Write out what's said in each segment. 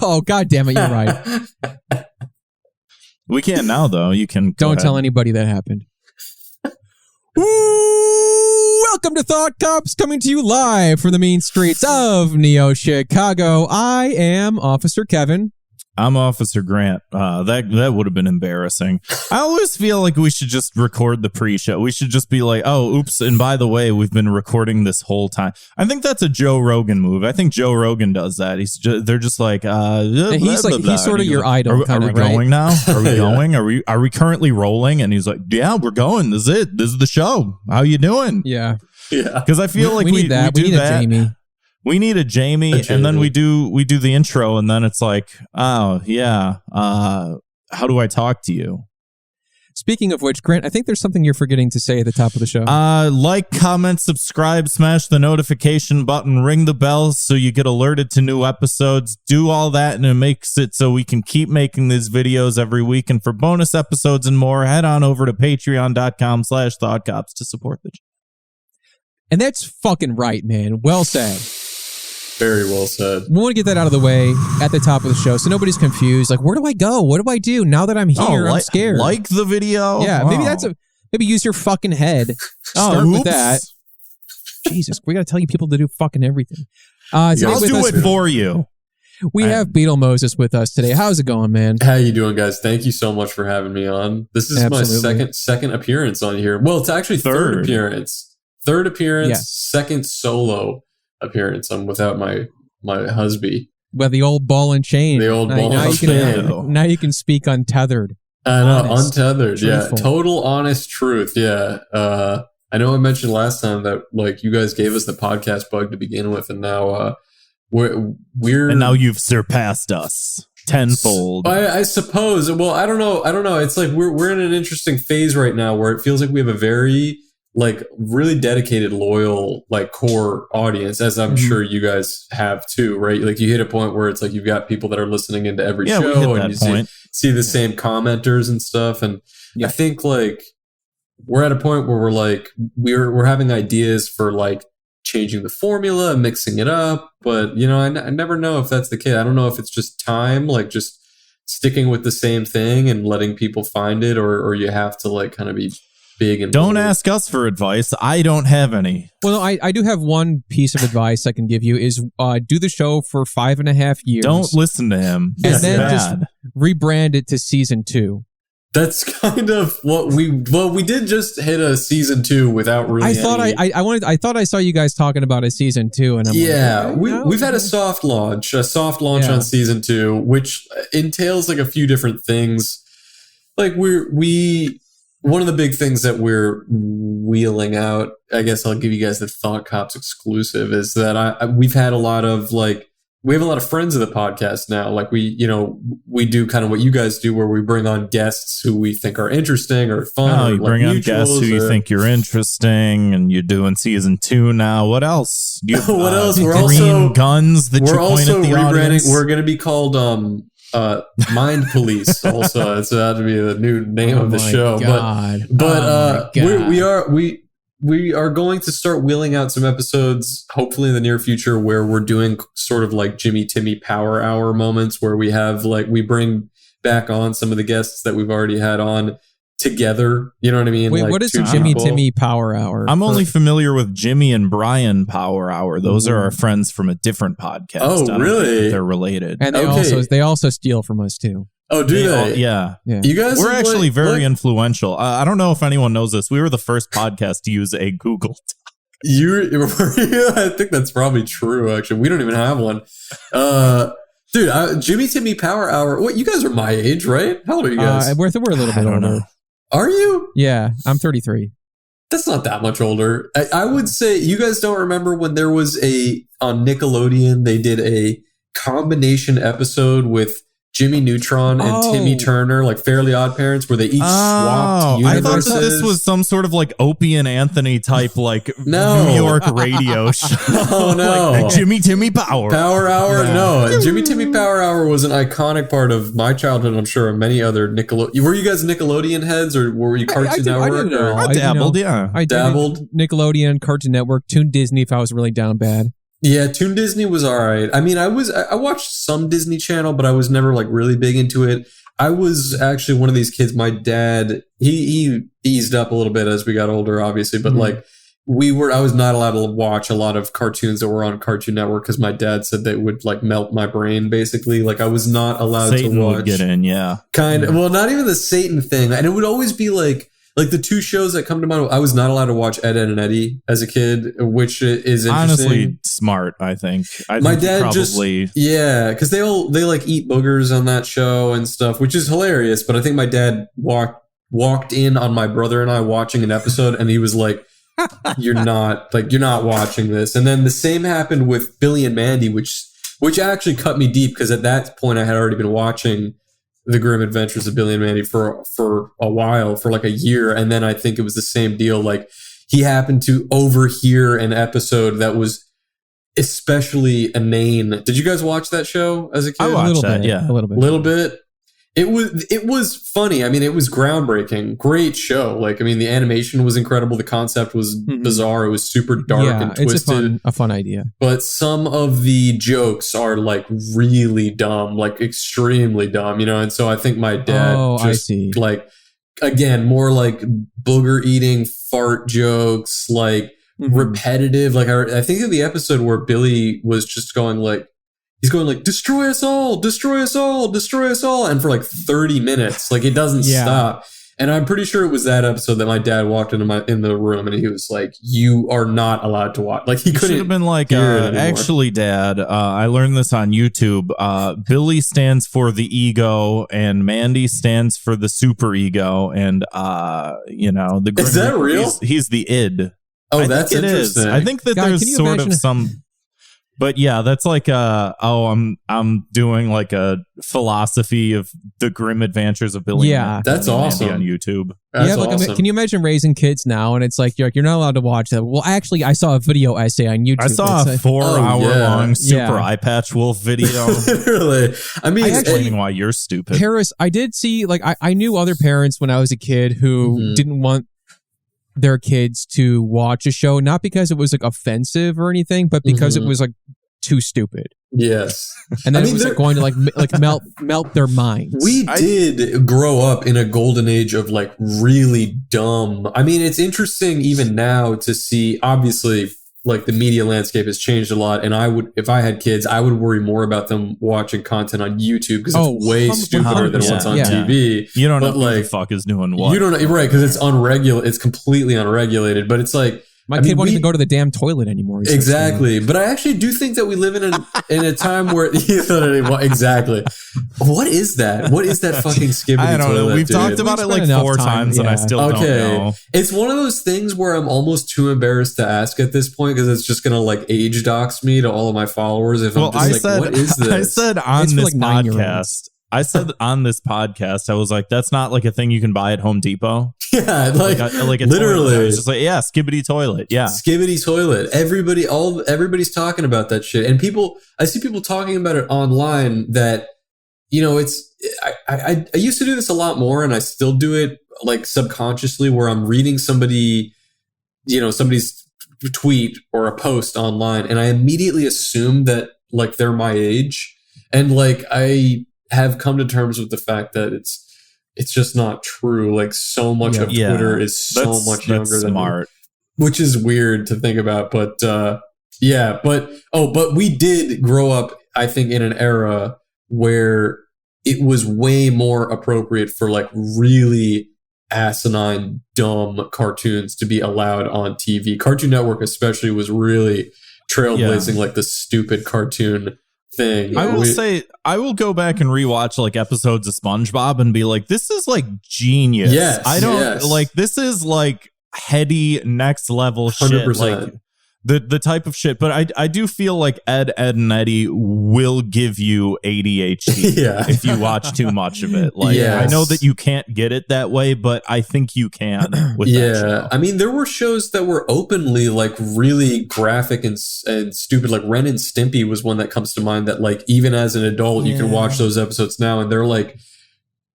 Oh, God damn it, you're right. We can't now, though. You can. Don't tell anybody that happened. Welcome to Thought Cops, coming to you live from the mean streets of Neo Chicago. I am Officer Kevin. I'm Officer Grant. That would have been embarrassing. I always feel like we should just record the pre-show. We should just be like, oh, oops, and by the way, we've been recording this whole time. I think that's a Joe Rogan move. I think Joe Rogan does that. They're just like, he's sort of your idol. Are we going now? Are we going? Are we currently rolling? And he's like, yeah, we're going. This is it. This is the show. How you doing? Yeah. Because I feel like we need that. We need a Jamie. We need a Jamie, and then we do the intro, and then it's like, oh yeah, how do I talk to you? Speaking of which, Grant, I think there's something you're forgetting to say at the top of the show. Like, comment, subscribe, smash the notification button, ring the bell so you get alerted to new episodes. Do all that, and it makes it so we can keep making these videos every week. And for bonus episodes and more, head on over to patreon.com/thoughtcops to support the channel. And that's fucking right, man. Well said. Very well said. We want to get that out of the way at the top of the show so nobody's confused. Like, where do I go? What do I do now that I'm here? I'm scared. Like the video? Yeah, maybe maybe use your fucking head. Start with that. Jesus, we got to tell you people to do fucking everything. I'll do it for you. We have Beetlemoses with us today. How's it going, man? How you doing, guys? Thank you so much for having me on. This is my second appearance on here. Well, it's actually third appearance. Third appearance, yes. Second solo appearance. I'm without my husband. Well, the old ball and chain. The old ball and chain. Now you can speak untethered. I know, untethered. Truthful. Yeah, total honest truth. Yeah. I know I mentioned last time that like you guys gave us the podcast bug to begin with, and now we're and now you've surpassed us tenfold. I suppose. Well, I don't know. It's like we're in an interesting phase right now where it feels like we have a very like really dedicated, loyal, like core audience, as I'm sure you guys have too, right? Like you hit a point where it's like you've got people that are listening into every show, and you see the same commenters and stuff. And I think like we're at a point where we're like we're having ideas for like changing the formula, mixing it up, but you know, I never know if that's the case. I don't know if it's just time, like just sticking with the same thing and letting people find it, or you have to like kind of be big and don't ask us for advice. I don't have any. Well, I do have one piece of advice I can give you is do the show for 5.5 years. Don't listen to him. And then just rebrand it to season 2. That's kind of what we did just hit a season 2 without really. I thought I saw you guys talking about a season 2, and I'm we've had a soft launch on season 2, which entails like a few different things. Like one of the big things that we're wheeling out, I guess I'll give you guys the Thought Cops exclusive, is that we've had a lot of like, we have a lot of friends of the podcast now. Like we do kind of what you guys do where we bring on guests who we think are interesting or fun. Oh, you bring on guests who you think you're interesting, and you're doing season 2 now. What else? What else? We're also guns that we're also rebranding. Audience. We're going to be called Mind Police. Also, it's about to be the new name of the show. God. But we are going to start wheeling out some episodes, hopefully in the near future, where we're doing sort of like Jimmy Timmy Power Hour moments, where we have like we bring back on some of the guests that we've already had on together. You know what I mean? Wait, like what is the Jimmy Timmy Power Hour? I'm only familiar with Jimmy and Brian Power Hour. Those are our friends from a different podcast. Oh, really? They're related. And they also steal from us too. Oh, do they? Yeah. You guys, we're actually very influential. I don't know if anyone knows this. We were the first podcast to use a Google Doc. I think that's probably true. Actually, we don't even have one. Dude, Jimmy Timmy Power Hour. What? You guys are my age, right? How old are you guys? We're a little bit older. Are you? Yeah, I'm 33. That's not that much older. I would say you guys don't remember when there was on Nickelodeon, they did a combination episode with Jimmy Neutron and Timmy Turner, like Fairly Odd Parents, where they each swapped universes. I thought that this was some sort of like Opie and Anthony type, like New York radio show. Oh, no. Like Jimmy Timmy Power Hour. Yeah. No, Jimmy Timmy Power Hour was an iconic part of my childhood, I'm sure, and many other Nickelodeon. Were you guys Nickelodeon heads, or were you Cartoon Network? I dabbled, yeah. I dabbled. Nickelodeon, Cartoon Network, Toon Disney if I was really down bad. Yeah, Toon Disney was all right. I mean, I watched some Disney Channel, but I was never like really big into it. I was actually one of these kids. My dad, he eased up a little bit as we got older, obviously, but like I was not allowed to watch a lot of cartoons that were on Cartoon Network because my dad said they would like melt my brain, basically. Like I was not allowed Satan to watch. would get in, yeah. Well, not even the Satan thing. And it would always be like the two shows that come to mind. I was not allowed to watch Ed, Ed and Eddie as a kid, which is interesting. Honestly, smart, I think. My dad probably because they like eat boogers on that show and stuff, which is hilarious. But I think my dad walked in on my brother and I watching an episode, and he was like, you're not watching this. And then the same happened with Billy and Mandy, which actually cut me deep, because at that point I had already been watching The Grim Adventures of Billy and Mandy for a while, for like a year. And then I think it was the same deal. Like he happened to overhear an episode that was especially inane. Did you guys watch that show as a kid? I watched that, bit, yeah. A little bit. Little bit. It was funny. I mean, it was groundbreaking. Great show. Like, I mean, the animation was incredible. The concept was bizarre. It was super dark and twisted. It's a fun idea. But some of the jokes are like really dumb, like extremely dumb, and so I think my dad like, again, more like booger eating fart jokes, like repetitive. Like I think of the episode where Billy was just going like, he's going like, destroy us all, destroy us all, destroy us all. And for like 30 minutes, like it doesn't stop. And I'm pretty sure it was that episode that my dad walked in the room and he was like, you are not allowed to watch. Like he couldn't. Should have been like, actually, Dad, I learned this on YouTube. Billy stands for the ego and Mandy stands for the super ego. And, the Is that real? He's the id. Oh, that's interesting. I think that there's sort of some... But yeah, that's like I'm doing like a philosophy of the Grim Adventures of Billy. Yeah, that's awesome on YouTube. That's awesome. Can you imagine raising kids now and it's like you're not allowed to watch that? Well, actually, I saw a video essay on YouTube. I saw a 4-hour-long super eye patch wolf video. Literally, I mean, explaining why you're stupid. Harris, I did see like I knew other parents when I was a kid who didn't want their kids to watch a show, not because it was like offensive or anything, but because it was like too stupid. Yes. And then it was like going to like melt their minds. We did grow up in a golden age of like really dumb. I mean, it's interesting even now to see, obviously, like the media landscape has changed a lot. And if I had kids, I would worry more about them watching content on YouTube because it's way stupider than what's on TV. You don't know like, who the fuck is doing what. You don't know, right? Because it's unregulated. It's completely unregulated. But it's like, my kid won't even go to the damn toilet anymore. Exactly. But I actually do think that we live in a time where exactly. What is that? What is that fucking skibbity toilet? I don't know. We've talked about it like 4 times and I still don't know. It's one of those things where I'm almost too embarrassed to ask at this point because it's just gonna like age dox me to all of my followers if I'm just what is this? I said on this podcast. I said on this podcast, I was like, that's not like a thing you can buy at Home Depot. Yeah, like literally. It's just like, yeah, skibbity toilet. Yeah. Skibbity toilet. Everybody's talking about that shit. And I see people talking about it online that, I used to do this a lot more and I still do it like subconsciously where I'm reading somebody's tweet or a post online and I immediately assume that like they're my age. And like, I have come to terms with the fact that it's just not true. Like so much of Twitter is so much younger than me, which is weird to think about. But but we did grow up, I think, in an era where it was way more appropriate for like really asinine, dumb cartoons to be allowed on TV. Cartoon Network especially was really trailblazing like the stupid cartoon thing. I will say, I will go back and rewatch like episodes of SpongeBob and be like, this is like genius. Yes, I don't like this is like heady next level 100%. Shit. Like the type of shit. But I do feel like Ed, and Eddie will give you ADHD if you watch too much of it. Like I know that you can't get it that way, but I think you can with that show. I mean, there were shows that were openly like really graphic and stupid. Like Ren and Stimpy was one that comes to mind that like even as an adult you can watch those episodes now and they're like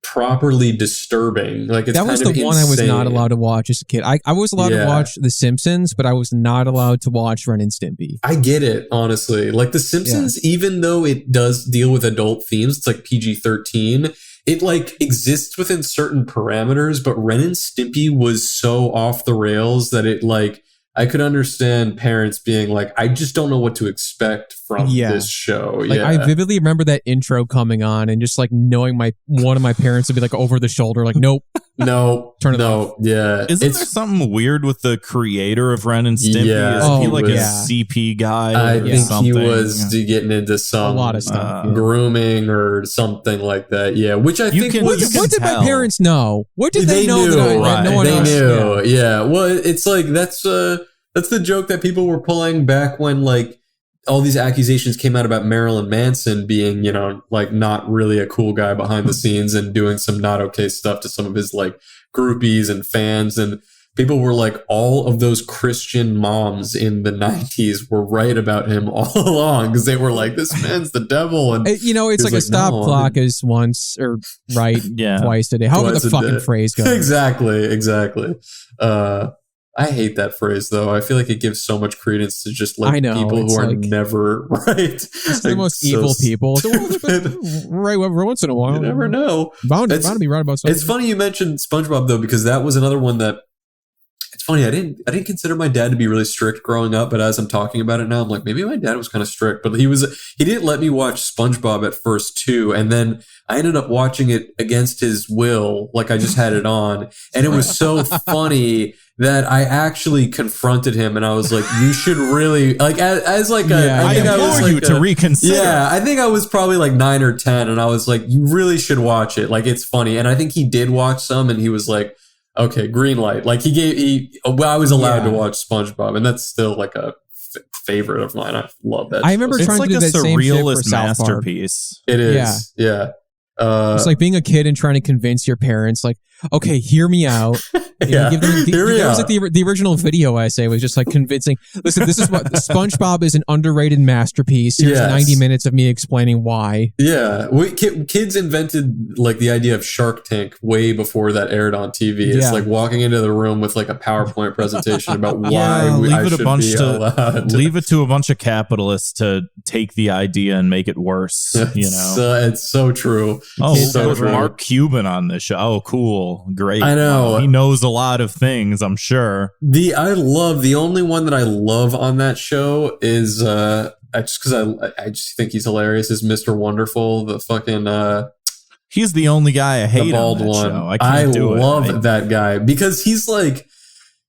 properly disturbing. Like it's that was the one I was not allowed to watch as a kid. I was allowed to watch The Simpsons, but I was not allowed to watch Ren and Stimpy. I get it, honestly. Like The Simpsons, even though it does deal with adult themes, it's like PG-13. It like exists within certain parameters, but Ren and Stimpy was so off the rails that it like, I could understand parents being like, I just don't know what to expect from this show. Like, I vividly remember that intro coming on and just like knowing one of my parents would be like over the shoulder, like, nope. No, turn it off. Yeah. Isn't there something weird with the creator of Ren and Stimpy? Yeah, Is he like a CP guy? I think he was getting into a lot of stuff, grooming or something like that. Yeah, which I think was. What did my parents know? What did they know? That no one they else knew. Yeah. Well, it's like that's the joke that people were pulling back when like all these accusations came out about Marilyn Manson being, like not really a cool guy behind the scenes and doing some not okay stuff to some of his like groupies and fans. And people were like, all of those Christian moms in the 90s were right about him all along because they were like, this man's the devil. And it's like a stop clock is once or twice a day. However the fucking phrase goes. Exactly. I hate that phrase, though. I feel like it gives so much credence to just like people who are never right. It's the most evil people. Right every once in a while. You never know. Bound to be right about something. It's funny you mentioned SpongeBob, though, because that was another one that it's funny. I didn't consider my dad to be really strict growing up, but as I'm talking about it now, I'm like, maybe my dad was kind of strict, but he didn't let me watch SpongeBob at first too. And then I ended up watching it against his will. Like I just had it on and it was so funny that I actually confronted him and I was like, you should really like as like I implore you to reconsider. Yeah. I think I was probably like 9 or 10 and I was like, you really should watch it. Like it's funny. And I think he did watch some and he was like, okay, green light. Like I was allowed to watch SpongeBob, and that's still like a favorite of mine. I love that. I remember trying to do that same shit for South Park. Masterpiece. It is, yeah. It's like being a kid and trying to convince your parents, like, okay, hear me out. Give them it was like the original video essay was just like convincing. Listen, this is what SpongeBob is an underrated masterpiece. Here's 90 minutes of me explaining why. Yeah, kids invented like the idea of Shark Tank way before that aired on TV. It's like walking into the room with like a PowerPoint presentation about why I should be allowed. Leave it to a bunch of capitalists to take the idea and make it worse. It's so true. Oh, so Mark Cuban on this show. Oh, cool, great. I know he knows a lot of things. I'm sure. The only one that I love on that show is just because I just think he's hilarious. Is Mr. Wonderful, the fucking he's the only guy I hate. The bald on that one. Show. I love that guy because he's like.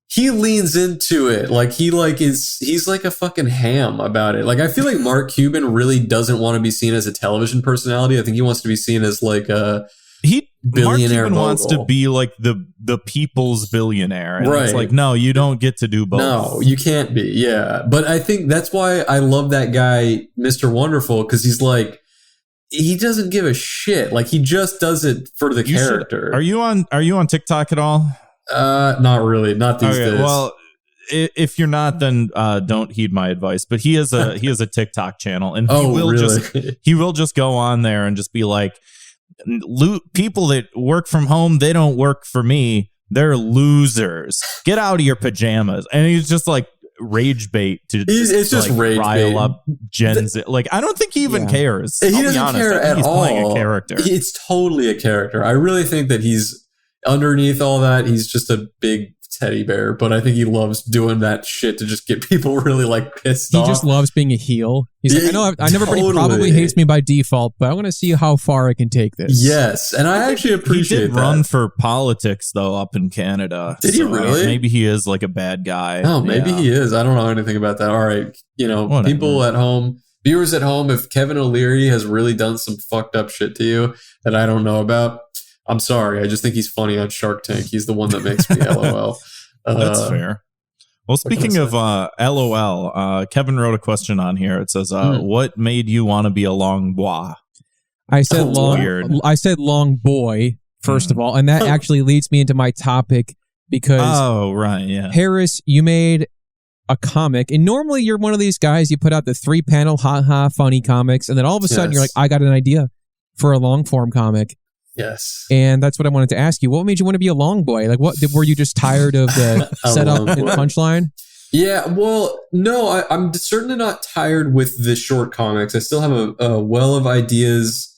He leans into it like he's like a fucking ham about it. Like I feel like Mark Cuban really doesn't want to be seen as a television personality. I think he wants to be seen as like a billionaire. Mark Cuban wants to be like the people's billionaire. And it's like, no, you don't get to do both. No, you can't be. Yeah. But I think that's why I love that guy, Mr. Wonderful, because he's like, he doesn't give a shit. Like he just does it for the character. Are you on TikTok at all? Not really. Not these days. Well, if you're not, then don't heed my advice. But he has a TikTok channel, and he will just go on there and just be like, people that work from home, they don't work for me. They're losers. Get out of your pajamas. And he's just like rage bait to it's just like rage rile bait. Up Gen Z. Like I don't think he even cares. He doesn't care at he's all. Playing a character. It's totally a character. I really think that he's underneath all that, he's just a big teddy bear, but I think he loves doing that shit to just get people really like pissed off. He just loves being a heel. He's like, I know everybody probably hates me by default, but I want to see how far I can take this. Yes, and I actually appreciate that. He did run for politics though up in Canada. Did he really? Maybe he is like a bad guy. Oh, maybe he is. I don't know anything about that. All right, Whatever. People at home, viewers at home, if Kevin O'Leary has really done some fucked up shit to you that I don't know about, I'm sorry. I just think he's funny on Shark Tank. He's the one that makes me LOL. That's fair. Well, speaking of LOL, Kevin wrote a question on here. It says, what made you want to be a long boy? I said long boy, first of all. And that actually leads me into my topic because Harris, you made a comic. And normally you're one of these guys, you put out the 3-panel, funny comics. And then all of a sudden you're like, I got an idea for a long form comic. Yes. And that's what I wanted to ask you. What made you want to be a long boy? Like, what were you just tired of the setup and punchline? Yeah, well, no, I'm certainly not tired with the short comics. I still have a well of ideas.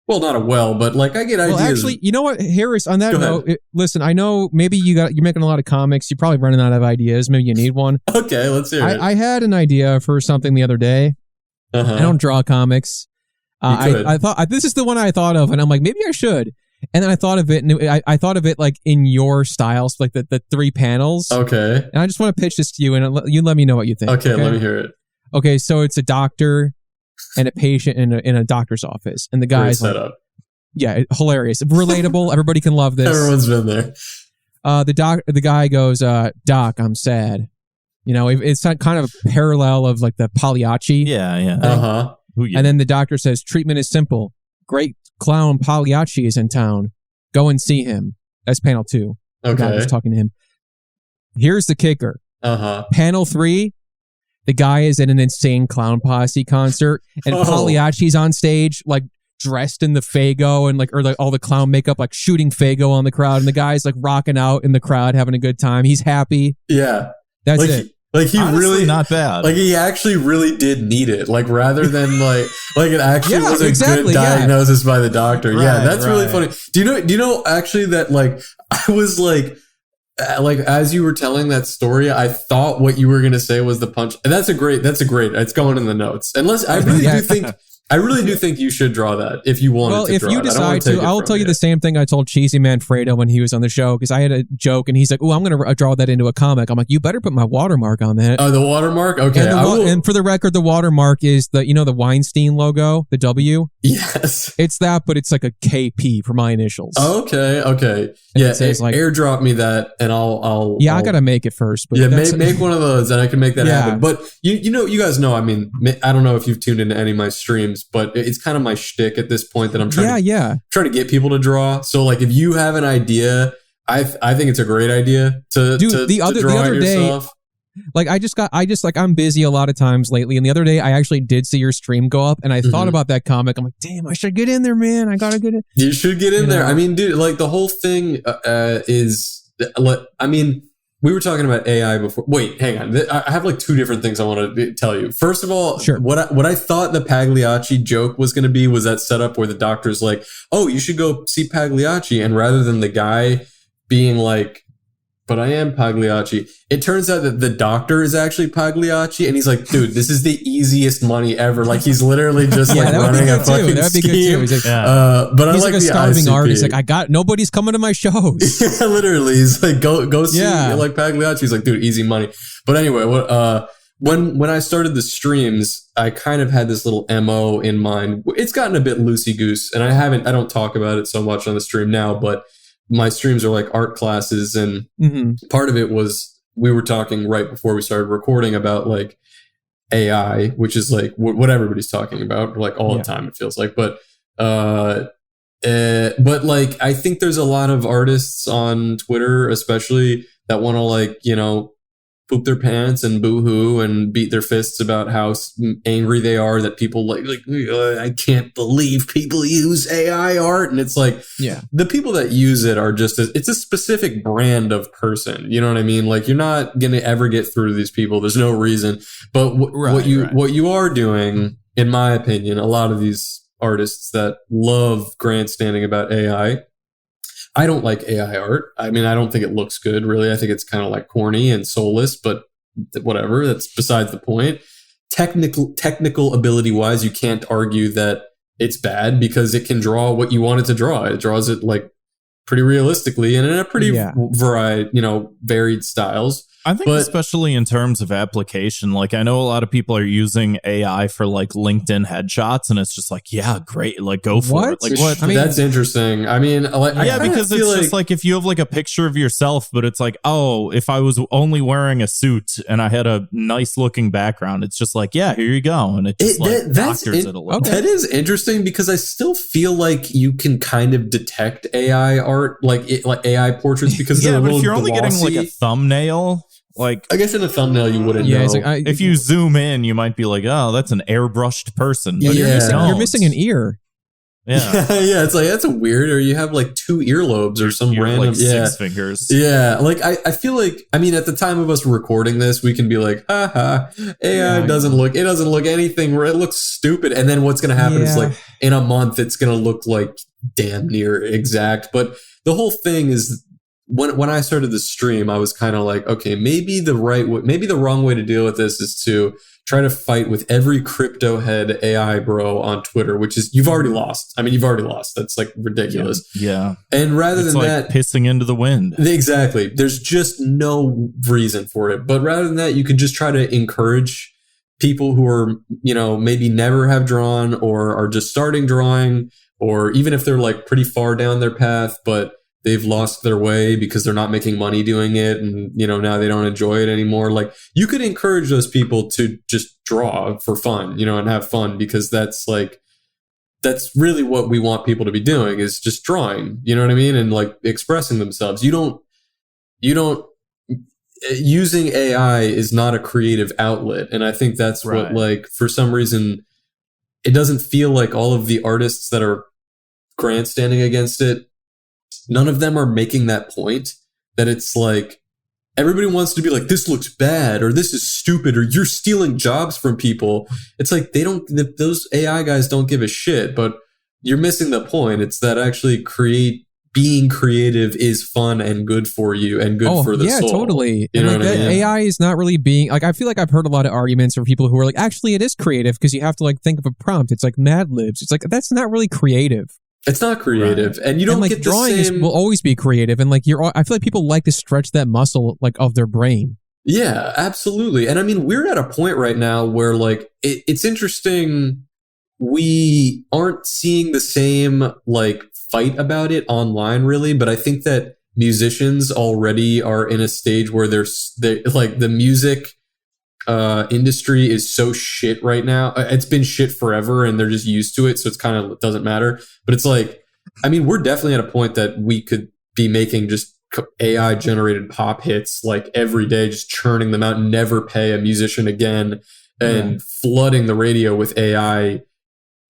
Well, not a well, but like I get ideas. Well, actually, you know what, Harris, on that note, listen, I know maybe you're making a lot of comics. You're probably running out of ideas. Maybe you need one. Okay, let's hear it. I had an idea for something the other day. I don't draw comics. I thought this is the one I thought of, and I'm like, maybe I should. And then I thought of it, and I thought of it like in your styles, like the 3 panels. Okay. And I just want to pitch this to you, and you let me know what you think. Okay, let me hear it. Okay, so it's a doctor and a patient in a doctor's office, and the guy's set up. Yeah, hilarious, relatable. Everybody can love this. Everyone's been there. The guy goes, Doc, I'm sad. You know, it's not kind of a parallel of like the Pagliacci. Yeah. And then the doctor says, treatment is simple. Great clown Pagliacci is in town. Go and see him. That's panel 2. Okay. The doctor's talking to him. Here's the kicker. Panel 3, the guy is at an insane clown posse concert, and Pagliacci's on stage, like dressed in the Faygo and like all the clown makeup, like shooting Faygo on the crowd, and the guy's like rocking out in the crowd, having a good time. He's happy. Yeah. That's it. Like he honestly, really not bad. Like he actually really did need it. Like rather than like it actually was a good diagnosis by the doctor. Right, yeah, that's really funny. Do you know actually that like I was like as you were telling that story, I thought what you were gonna say was the punch. And that's a great. It's going in the notes. Unless I really do think you should draw that if you wanted to. Well, if you decide to, I'll tell you the same thing I told Cheesy Manfredo when he was on the show, because I had a joke and he's like, "Oh, I'm going to draw that into a comic." I'm like, "You better put my watermark on that." Oh, the watermark? Okay. And for the record, the watermark is the Weinstein logo, the W. Yes. It's that, but it's like a KP for my initials. Okay. And yeah, airdrop me that, and I'll. Yeah, I got to make it first. But yeah, make one of those, and I can make that happen. But you guys know, I mean, I don't know if you've tuned into any of my streams, but it's kind of my shtick at this point that I'm trying to get people to draw. So like if you have an idea, I think it's a great idea to draw it yourself. Like I'm busy a lot of times lately, and the other day I actually did see your stream go up, and I thought about that comic. I'm like, damn, I should get in there, man. I gotta get it. You should get in there. I mean, dude, like the whole thing is, I mean, we were talking about AI before. Wait, hang on. I have like 2 different things I want to tell you. First of all, what I thought the Pagliacci joke was going to be was that setup where the doctor's like, "Oh, you should go see Pagliacci," and rather than the guy being like, "But I am Pagliacci," it turns out that the doctor is actually Pagliacci, and he's like, "Dude, this is the easiest money ever." Like he's literally just like running a fucking That'd be scheme. Good too. He's like, but I he's like a the starving ICP. artist. Like nobody's coming to my shows. Yeah, literally, he's like, go see like Pagliacci. He's like, dude, easy money. But anyway, when I started the streams, I kind of had this little MO in mind. It's gotten a bit loosey goose, and I don't talk about it so much on the stream now, but my streams are like art classes, and part of it was we were talking right before we started recording about like AI, which is like what everybody's talking about like all the time, it feels like. But like I think there's a lot of artists on Twitter, especially, that want to like, poop their pants and boo-hoo and beat their fists about how angry they are that people like I can't believe people use AI art. And it's like, the people that use it are just it's a specific brand of person. You know what I mean? Like you're not going to ever get through to these people. There's no reason. But what you are doing, in my opinion, a lot of these artists that love grandstanding about AI, I don't like AI art. I mean, I don't think it looks good, really. I think it's kind of like corny and soulless, but whatever. That's besides the point. Technical ability-wise, you can't argue that it's bad because it can draw what you want it to draw. It draws it like pretty realistically and in a pretty varied styles. I think especially in terms of application, like I know a lot of people are using AI for like LinkedIn headshots, and it's just like, yeah, great, like go for it. Like what? I mean, that's interesting. I mean, because it's just like if you have like a picture of yourself, but it's like, oh, if I was only wearing a suit and I had a nice looking background, it's just like, yeah, here you go, and it just doctors it a little. That is interesting because I still feel like you can kind of detect AI art, like AI portraits, because they're a little if you're only glossy. getting like a thumbnail. Like, I guess in a thumbnail you wouldn't know. Like, if you zoom in, you might be like, "Oh, that's an airbrushed person." Yeah, but you're missing an ear. Yeah, it's like, that's a weird, or you have like 2 earlobes or some random, like 6 fingers. Yeah, like I feel like, I mean, at the time of us recording this, we can be like, haha, AI doesn't look anything, it looks stupid. And then what's going to happen is like in a month, it's going to look like damn near exact. But the whole thing is, when I started the stream, I was kind of like, okay, maybe the wrong way to deal with this is to try to fight with every crypto head AI bro on Twitter, which is, you've already lost. I mean, you've already lost. That's like ridiculous. Yeah. And rather than that, pissing into the wind. Exactly. There's just no reason for it. But rather than that, you can just try to encourage people who are, maybe never have drawn or are just starting drawing, or even if they're like pretty far down their path, but they've lost their way because they're not making money doing it, and now they don't enjoy it anymore. Like, you could encourage those people to just draw for fun, and have fun, because that's really what we want people to be doing, is just drawing, you know what I mean? And like expressing themselves. You don't using AI is not a creative outlet. And I think that's what, like, for some reason, it doesn't feel like all of the artists that are grandstanding against it, none of them are making that point, that it's like everybody wants to be like, this looks bad, or this is stupid, or you're stealing jobs from people. It's like, those AI guys don't give a shit, but you're missing the point. It's that actually being creative is fun and good for you and good for the soul. Yeah, totally. You know what I mean? AI is not really being, like, I feel like I've heard a lot of arguments from people who are like, actually it is creative because you have to like think of a prompt. It's like Mad Libs. It's like, that's not really creative. It's not creative, and you don't get the drawing same. Will always be creative, and like I feel like people like to stretch that muscle like of their brain. Yeah, absolutely. And I mean, we're at a point right now where like it's interesting. We aren't seeing the same like fight about it online, really, but I think that musicians already are in a stage where they like the music industry is so shit right now. It's been shit forever, and they're just used to it, so it's kind of, it doesn't matter. But it's like, I mean, we're definitely at a point that we could be making just AI generated pop hits like every day, just churning them out, and never pay a musician again, and flooding the radio with AI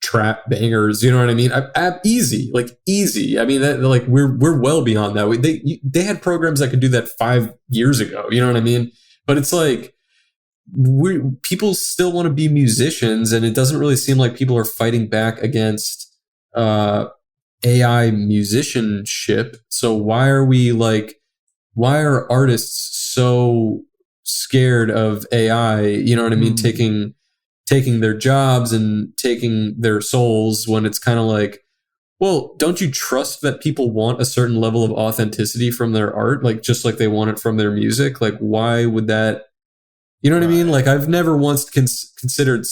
trap bangers. You know what I mean? Easy. I mean, that, like, we're well beyond that. They had programs that could do that 5 years ago. You know what I mean? But it's like, people still want to be musicians, and it doesn't really seem like people are fighting back against AI musicianship. So why are artists so scared of AI? You know what I mean? Taking their jobs and taking their souls, when it's kind of like, well, don't you trust that people want a certain level of authenticity from their art, like just like they want it from their music? Like, why would that? You know what I mean? Like, I've never once considered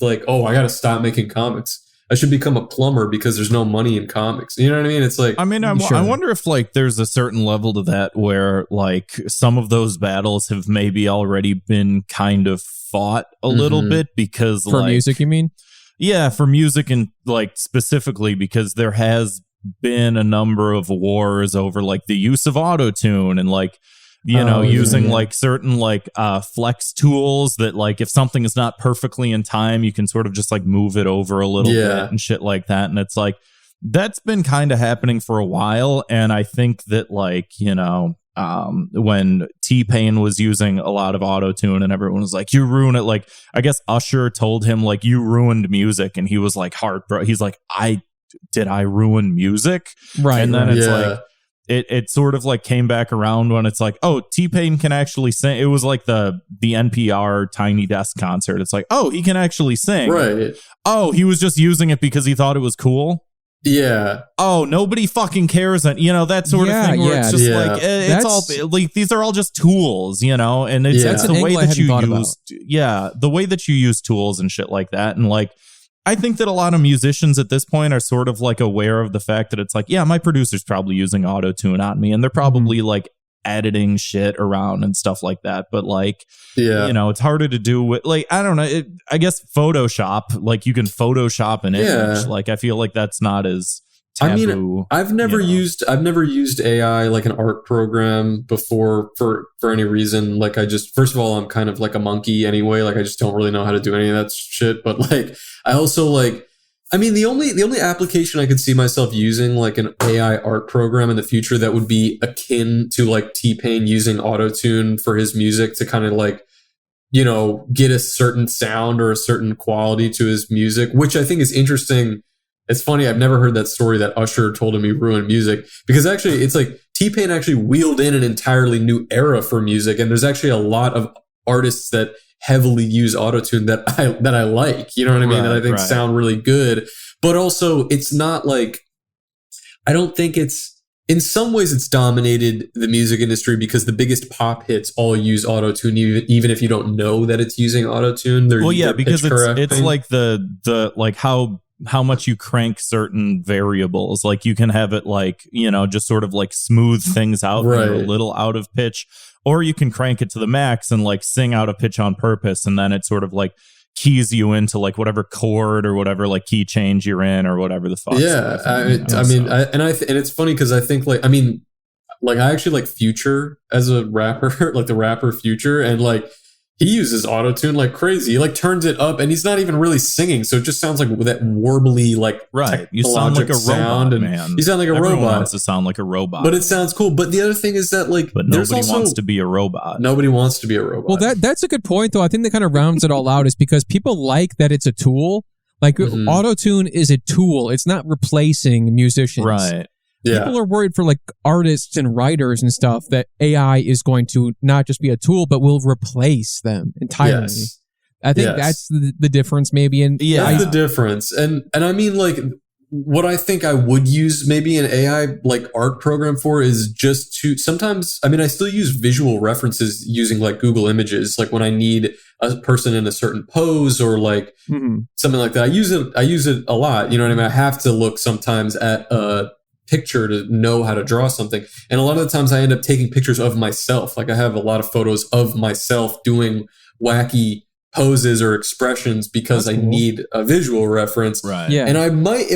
like, oh, I got to stop making comics. I should become a plumber because there's no money in comics. You know what I mean? It's like, I mean, I wonder if like there's a certain level to that where like some of those battles have maybe already been kind of fought a little bit, because for music, you mean? Yeah, for music, and like specifically because there has been a number of wars over like the use of autotune, and like, using like certain like flex tools that like if something is not perfectly in time, you can sort of just like move it over a little bit and shit like that. And it's like, that's been kind of happening for a while. And I think that like, when T-Pain was using a lot of autotune and everyone was like, you ruin it. Like, I guess Usher told him like, you ruined music. And he was like, he's like, did I ruin music? Right. And then it's like, It sort of like came back around when it's like, oh, T-Pain can actually sing. It was like the NPR Tiny Desk concert. It's like, oh, he can actually sing. Right. Oh, he was just using it because he thought it was cool. Yeah. Oh, nobody fucking cares. And, that sort of thing where it's just like, it's all like, these are all just tools, and it's the way that you use. Yeah. The way that you use tools and shit like that. And like, I think that a lot of musicians at this point are sort of like aware of the fact that it's like, yeah, my producer's probably using auto-tune on me, and they're probably like editing shit around and stuff like that. But like, it's harder to do with like, I don't know. I guess Photoshop, like you can Photoshop an image. Like, I feel like that's not as taboo. I mean, I've never used AI like an art program before for any reason. Like, first of all, I'm kind of like a monkey anyway. Like, I just don't really know how to do any of that shit. But like, I also like I mean, the only application I could see myself using, like an AI art program in the future that would be akin to like T-Pain using autotune for his music to kind of like, you know, get a certain sound or a certain quality to his music, which I think is interesting. It's funny. I've never heard that story that Usher told him he ruined music, because actually it's like T-Pain actually wheeled in an entirely new era for music. And there's actually a lot of artists that heavily use autotune that I like, you know what I mean? That I think sound really good. But also it's not like, I don't think it's, in some ways it's dominated the music industry because the biggest pop hits all use autotune, even if you don't know that it's using autotune. Well, yeah, because it's like the like how much you crank certain variables. Like you can have it like, you know, just sort of like smooth things out when you're a little out of pitch, or you can crank it to the max and like sing out of pitch on purpose, and then it sort of like keys you into like whatever chord or whatever like key change you're in or whatever the fuck. Yeah, and it's funny because I think like, I mean, like I actually like Future as a rapper, like the rapper Future, and like he uses autotune like crazy. He like turns it up, and he's not even really singing, so it just sounds like that warbly like You sound like a robot, man. You sound like a Everyone robot. wants to sound like a robot, but it sounds cool. But the other thing is that like, but nobody wants to be a robot. Nobody wants to be a robot. Well, that's a good point, though. I think that kind of rounds it all out, is because people like that it's a tool. Like autotune is a tool; it's not replacing musicians, right? Yeah. People are worried for like artists and writers and stuff that AI is going to not just be a tool, but will replace them entirely. Yes. I think that's the difference, maybe. And that's the difference. And I mean, like, what I think I would use maybe an AI like art program for is just to sometimes, I mean, I still use visual references using like Google Images, like when I need a person in a certain pose or like something like that. I use it a lot. You know what I mean? I have to look sometimes at a picture to know how to draw something, and a lot of the times I end up taking pictures of myself. Like I have a lot of photos of myself doing wacky poses or expressions because I need a visual reference. Right. Yeah. And I might,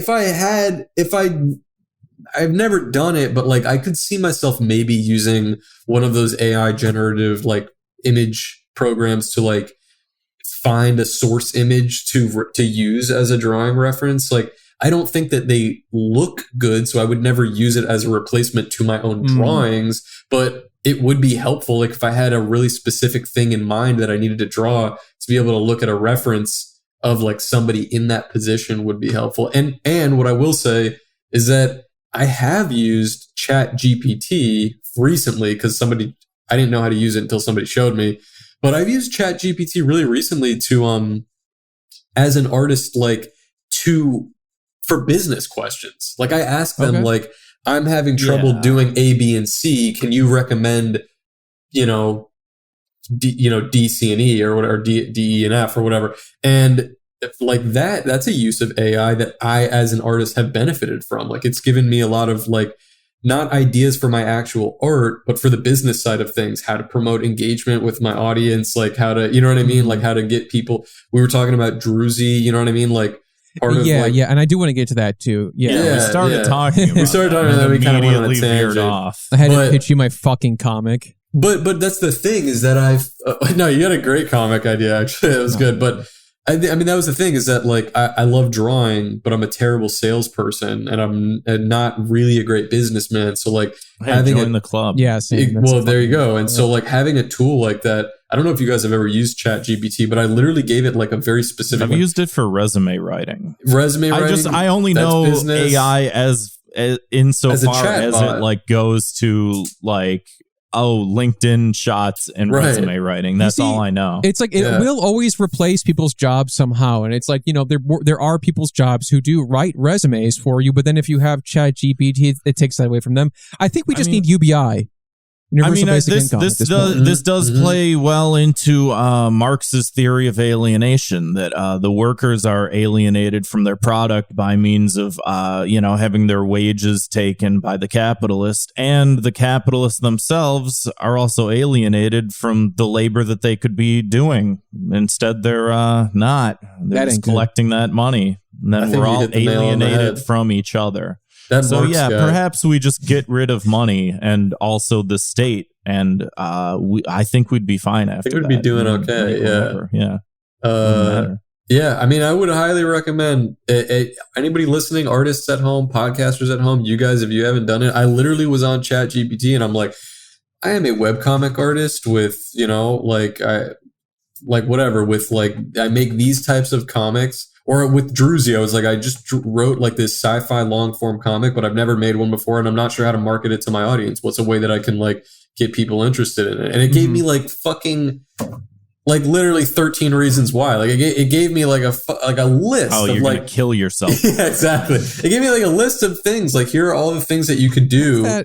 I've never done it, but like I could see myself maybe using one of those AI generative like image programs to like find a source image to use as a drawing reference. Like I don't think that they look good, so I would never use it as a replacement to my own drawings, but it would be helpful. Like if I had a really specific thing in mind that I needed to draw, to be able to look at a reference of like somebody in that position would be helpful. And what I will say is that I have used Chat GPT recently because I didn't know how to use it until somebody showed me, but I've used Chat GPT really recently to, as an artist, like for business questions. Like I ask them like, I'm having trouble doing A, B, and C. Can you recommend, D, C and E or whatever, D, E, and F or whatever. And like that's a use of AI that I, as an artist, have benefited from. Like it's given me a lot of like, not ideas for my actual art, but for the business side of things, how to promote engagement with my audience, like how to, you know what I mean? Like how to get people. We were talking about Druzy, you know what I mean? Like, and I do want to get to that too. We started talking about and then we kind of went on a tangent. Off. I had to pitch you my fucking comic. But that's the thing is that no, you had a great comic idea, actually. It was good. But I mean, that was the thing is that like, I love drawing, but I'm a terrible salesperson and I'm not really a great businessman. So like join the club. Yeah. There you go. And so like having a tool like that, I don't know if you guys have ever used Chat GPT, but I literally gave it like a very specific. I've used it for resume writing. I only know business. AI as insofar as it like goes to like LinkedIn shots and resume writing. That's all I know. It's like it will always replace people's jobs somehow, and it's like there are people's jobs who do write resumes for you, but then if you have Chat GPT, it takes that away from them. I think we just need UBI. This does play well into Marx's theory of alienation, that the workers are alienated from their product by means of having their wages taken by the capitalist, and the capitalists themselves are also alienated from the labor that they could be doing. Instead, they're not. They're just collecting that money, and then we're all alienated from each other. Perhaps we just get rid of money and also the state, and I think we'd be fine after that. I think we'd be doing okay. Yeah. Yeah, I mean, I would highly recommend anybody listening, artists at home, podcasters at home, you guys, if you haven't done it. I literally was on ChatGPT and I'm like, I am a webcomic artist with, I make these types of comics. Or with Druzy, I was like, I just wrote like this sci-fi long form comic, but I've never made one before, and I'm not sure how to market it to my audience. What's a way that I can like get people interested in it? And it gave me like fucking like literally 13 reasons why. Like it gave me like a list. Oh, of you're like gonna kill yourself. Yeah, exactly. It gave me like a list of things. Like here are all the things that you could do.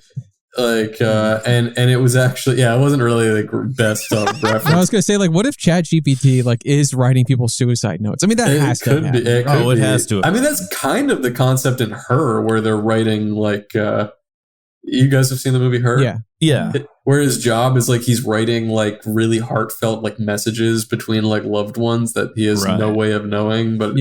Like and it was actually it wasn't really like best reference. I was gonna say, like, what if ChatGPT like is writing people's suicide notes? I mean, that has to happen. It has to. I mean, that's kind of the concept in Her, where they're writing like you guys have seen the movie Her? Yeah. Where his job is like he's writing like really heartfelt like messages between like loved ones that he has no way of knowing. But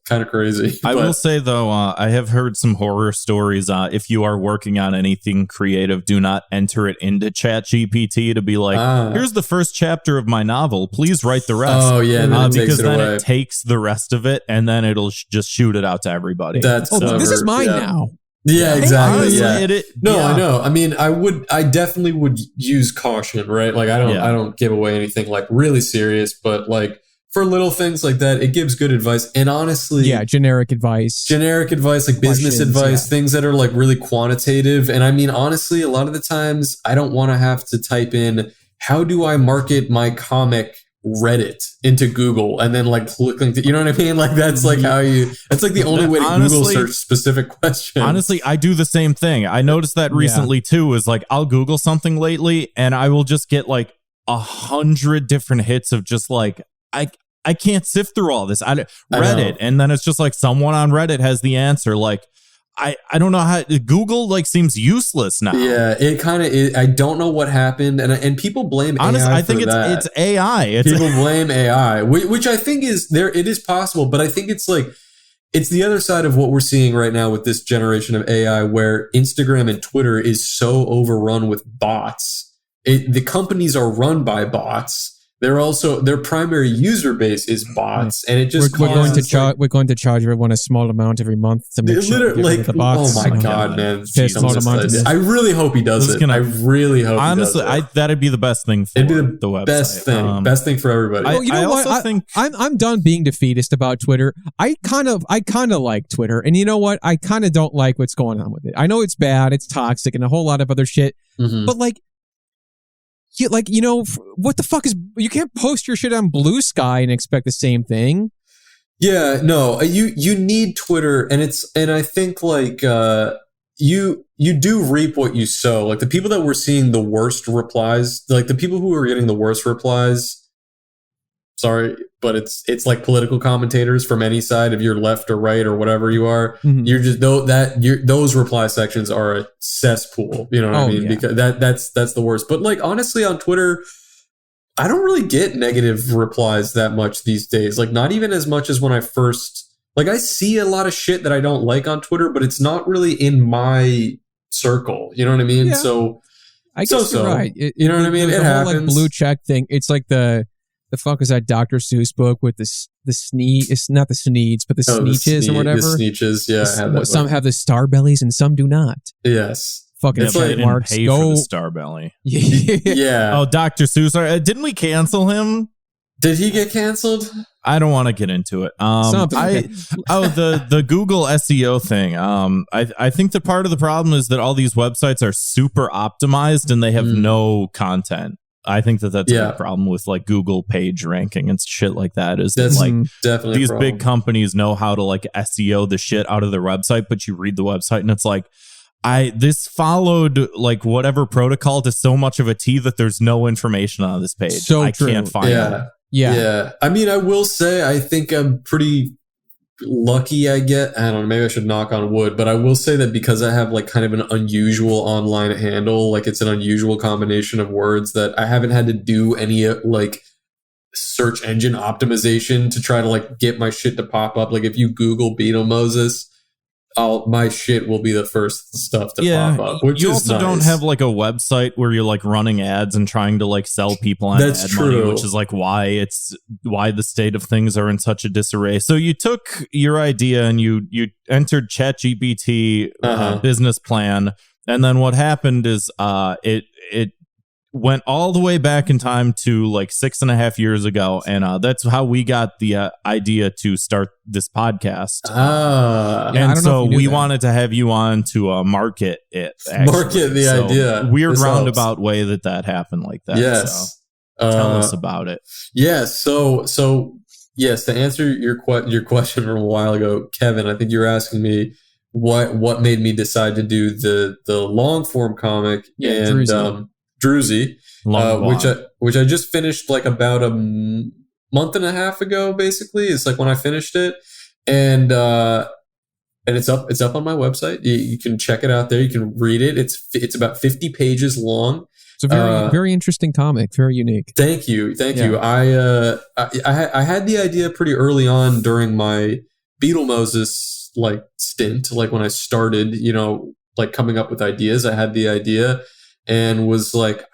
kind of crazy. I will say though, I have heard some horror stories. If you are working on anything creative, do not enter it into ChatGPT to be like, here's the first chapter of my novel. Please write the rest. Oh yeah, because then it takes the rest of it and then it'll just shoot it out to everybody. That's this is mine now. Yeah, exactly. Honestly, I know. I mean, I definitely would use caution, right? Like I don't give away anything like really serious, but like for little things like that, it gives good advice. And honestly, generic advice, like business advice, things that are like really quantitative. And I mean, honestly, a lot of the times I don't want to have to type in, how do I market my comic Reddit into Google and then like clicking you know what I mean? Like that's like that's like the only way to Google search specific questions. Honestly, I do the same thing. I noticed that recently too, is like I'll Google something lately and I will just get like 100 different hits of just like I can't sift through all this. Reddit, and then it's just like someone on Reddit has the answer. Like I don't know how Google like seems useless now. Yeah, it kind of is. I don't know what happened, and people blame honestly, AI. I think it's AI. People blame AI, which I think is there. It is possible, but I think it's like it's the other side of what we're seeing right now with this generation of AI, where Instagram and Twitter is so overrun with bots. The companies are run by bots. They're also their primary user base is bots, and it just we're going to charge everyone a small amount every month to make sure like the bots. Oh my god, man! I really hope he does it. I really hope. Honestly, that'd be the best thing for the website. Best thing for everybody. You know what? I'm done being defeatist about Twitter. I kind of like Twitter, and you know what? I kind of don't like what's going on with it. I know it's bad, it's toxic, and a whole lot of other shit. But like. What the fuck is... You can't post your shit on Blue Sky and expect the same thing. Yeah, no. You need Twitter, and I think like you do reap what you sow. Like the people that were seeing the worst replies, like the people who were getting the worst replies, sorry, but it's like political commentators from any side, if you're left or right or whatever you are. You're just those reply sections are a cesspool. You know what I mean? Yeah. Because that's the worst. But like honestly, on Twitter, I don't really get negative replies that much these days. Like not even as much as when I first like I see a lot of shit that I don't like on Twitter, but it's not really in my circle. You know what I mean? Yeah. So I guess you're right. You know what I mean? It happens. Like blue check thing. It's like the fuck is that Dr. Seuss book with the sneeze? It's not the sneeds, but the sneeches or whatever. The sneeches, yeah. Some have the star bellies and some do not. Yes. Fucking trademarks. Pay for the star belly. Yeah. Oh, Dr. Seuss. Didn't we cancel him? Did he get canceled? I don't want to get into it. The Google SEO thing. I think that part of the problem is that all these websites are super optimized and they have no content. I think that's a big problem with like Google page ranking and shit like that. That's like definitely these big companies know how to like SEO the shit out of their website, but you read the website and it's like, this followed like whatever protocol to so much of a T that there's no information on this page. So I can't find it. Yeah. I mean, I will say, I think I'm pretty lucky. I don't know, maybe I should knock on wood, but I will say that because I have like kind of an unusual online handle, like it's an unusual combination of words, that I haven't had to do any like search engine optimization to try to like get my shit to pop up. Like if you Google Beetlemoses, my shit will be the first stuff to pop up. Which you is also nice. don't have like a website where you're like running ads and trying to like sell people on That's ad true. money, which is like why the state of things are in such a disarray. So you took your idea and you entered ChatGPT business plan, and then what happened is it went all the way back in time to like 6.5 years ago, and that's how we got the idea to start this podcast. And so we wanted to have you on to market it. Actually. Market the idea. Weird roundabout way that happened like that. Yes. So tell us about it. Yes. So yes, to answer your question from a while ago, Kevin, I think you were asking me what made me decide to do the long form comic and Druzy, which I just finished like about a month and a half ago. Basically, it's like when I finished it, and it's up on my website. You can check it out there. You can read it. It's about 50 pages long. It's a very interesting comic, very unique. Thank you. I had the idea pretty early on during my Beetlemoses like stint, like when I started, like coming up with ideas. I had the idea. And was like,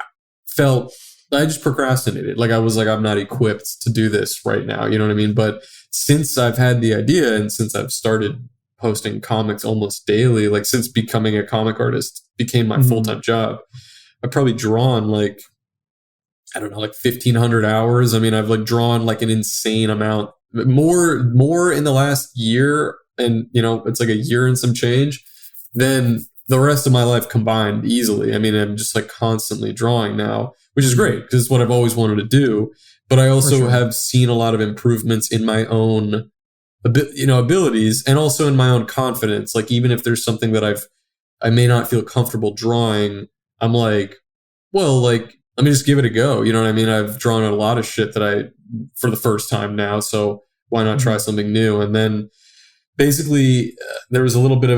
I just procrastinated. Like I was like, I'm not equipped to do this right now. You know what I mean? But since I've had the idea and since I've started posting comics almost daily, like since becoming a comic artist became my full-time job, I've probably drawn like, I don't know, like 1,500 hours. I mean, I've like drawn like an insane amount, more in the last year. And, it's like a year and some change than the rest of my life combined easily. I mean, I'm just like constantly drawing now, which is great because it's what I've always wanted to do. But I also have seen a lot of improvements in my own, abilities and also in my own confidence. Like even if there's something that I may not feel comfortable drawing, I'm like, well, like let me just give it a go. You know what I mean? I've drawn a lot of shit that for the first time now, so why not try something new? And then basically, it was a little bit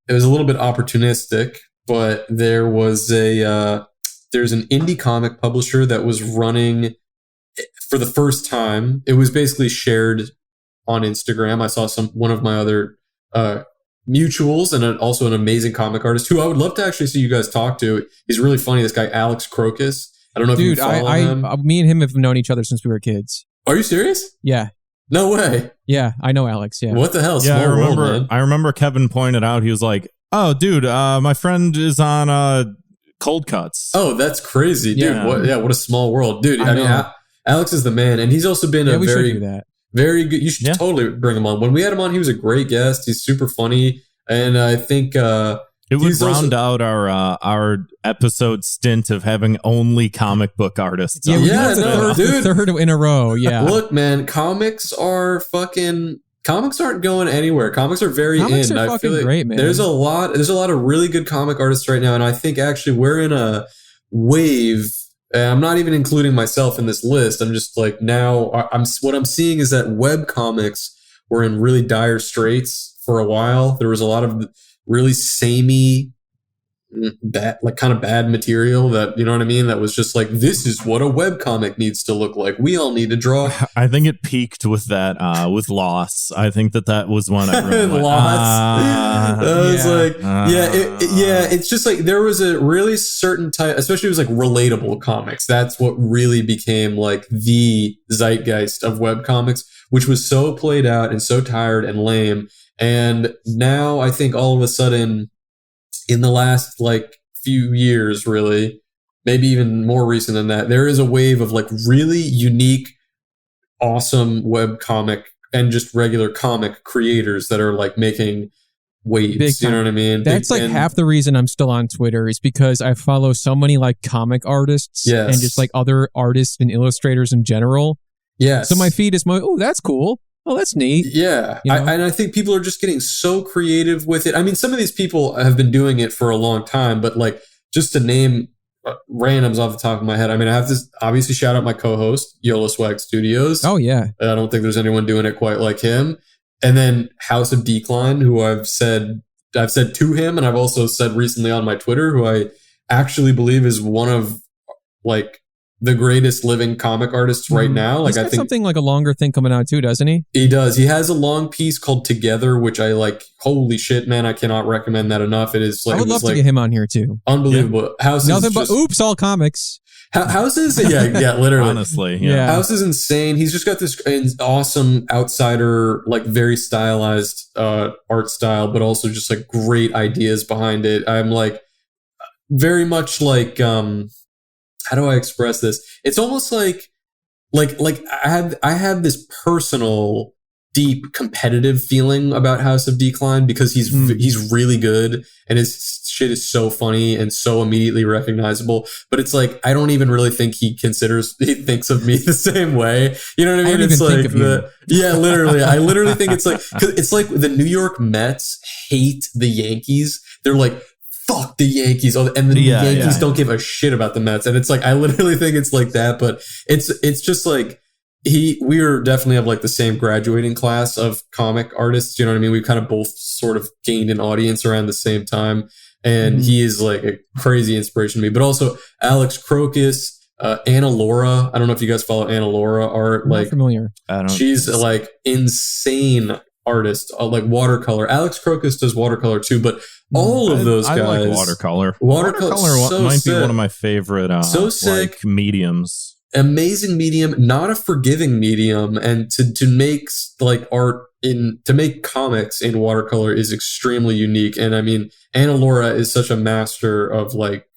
opportunistic, but there's an indie comic publisher that was running for the first time. It was basically shared on Instagram. I saw one of my other mutuals and also an amazing comic artist who I would love to actually see you guys talk to. He's really funny. This guy, Alex Crocus. I don't know if you follow him. Me and him have known each other since we were kids. Are you serious? Yeah. No way. Yeah, I know Alex. Yeah. What the hell? Yeah, I remember Kevin pointed out, he was like, oh, dude, my friend is on Cold Cuts. Oh, that's crazy, dude. Yeah. What a small world. Dude, I mean, Alex is the man. And he's also been very good. You should totally bring him on. When we had him on, he was a great guest. He's super funny. And I think it would round out our episode stint of having only comic book artists. The third in a row. Yeah. Look, man, comics aren't going anywhere. Comics are very comics in. Are I feel like great, man. There's a lot of really good comic artists right now, and I think actually we're in a wave. I'm not even including myself in this list. I'm just like now. What I'm seeing is that web comics were in really dire straits for a while. There was a lot of really samey, bad material that, you know what I mean? That was just like, this is what a webcomic needs to look like. We all need to draw. I think it peaked with that, with Loss. I think that was one everyone Loss. It's just like, there was a really certain type, especially it was like relatable comics. That's what really became like the zeitgeist of webcomics, which was so played out and so tired and lame. And now I think all of a sudden, in the last like few years, really, maybe even more recent than that, there is a wave of like really unique, awesome web comic and just regular comic creators that are like making waves. You know what I mean? That's half the reason I'm still on Twitter is because I follow so many like comic artists and just like other artists and illustrators in general. Yes. So my feed is oh, that's cool. Oh, that's neat. Yeah. And I think people are just getting so creative with it. I mean, some of these people have been doing it for a long time, but like just to name randoms off the top of my head, I mean, I have to obviously shout out my co-host, Yola Swag Studios. Oh, yeah. I don't think there's anyone doing it quite like him. And then House of Decline, who I've said to him, and I've also said recently on my Twitter, who I actually believe is one of like the greatest living comic artists right now. Like, He's got I think something like a longer thing coming out too, doesn't he? he does. He has a long piece called Together, which I like. Holy shit, man! I cannot recommend that enough. It is like, I would love to get him on here too. Unbelievable. Yeah. House Nothing is but just, all comics. House is literally. Honestly, Yeah. House is insane. He's just got this awesome outsider, like very stylized art style, but also just like great ideas behind it. I'm like very much like how do I express this? It's almost like I have this personal deep competitive feeling about House of Decline because he's really good and his shit is so funny and so immediately recognizable. But it's like I don't even really think he thinks of me the same way. You know what I mean? It's like literally. I literally think it's like 'cause it's like the New York Mets hate the Yankees. They're like, fuck the Yankees. And then the Yankees don't give a shit about the Mets. And it's like, I literally think it's like that, but it's just like, we are definitely have like the same graduating class of comic artists. You know what I mean? We kind of both sort of gained an audience around the same time. And he is like a crazy inspiration to me, but also Alex Crocus, Anna Laura. I don't know if you guys follow Anna Laura art. Like, not familiar. She's like insane artist, like watercolor. Alex Crocus does watercolor too, but all of those guys. I like watercolor. Watercolor so might sick. be one of my favorite so sick. Like mediums. Amazing medium, not a forgiving medium, and to make like art to make comics in watercolor is extremely unique. And I mean, Anna Laura is such a master of like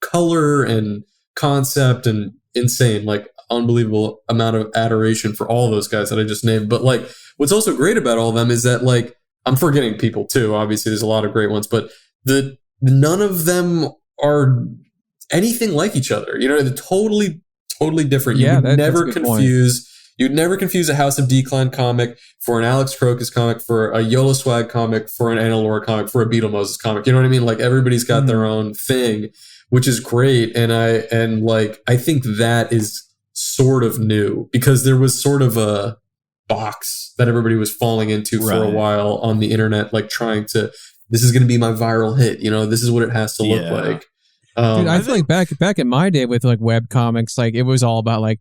color and concept and insane, like unbelievable amount of adoration for all those guys that I just named. But like, what's also great about all of them is that like, I'm forgetting people too. Obviously, there's a lot of great ones, but none of them are anything like each other. You know, they're totally different. You would never confuse. You'd never confuse a House of Decline comic for an Alex Crocus comic, for a Yola Swag comic, for an Anna Laura comic, for a Beetlemoses comic. You know what I mean? Like everybody's got their own thing, which is great. And I think that is sort of new because there was sort of a box that everybody was falling into for a while on the internet, like trying to, this is going to be my viral hit. You know, this is what it has to look like. Dude, I feel like back in my day with like web comics, like it was all about like,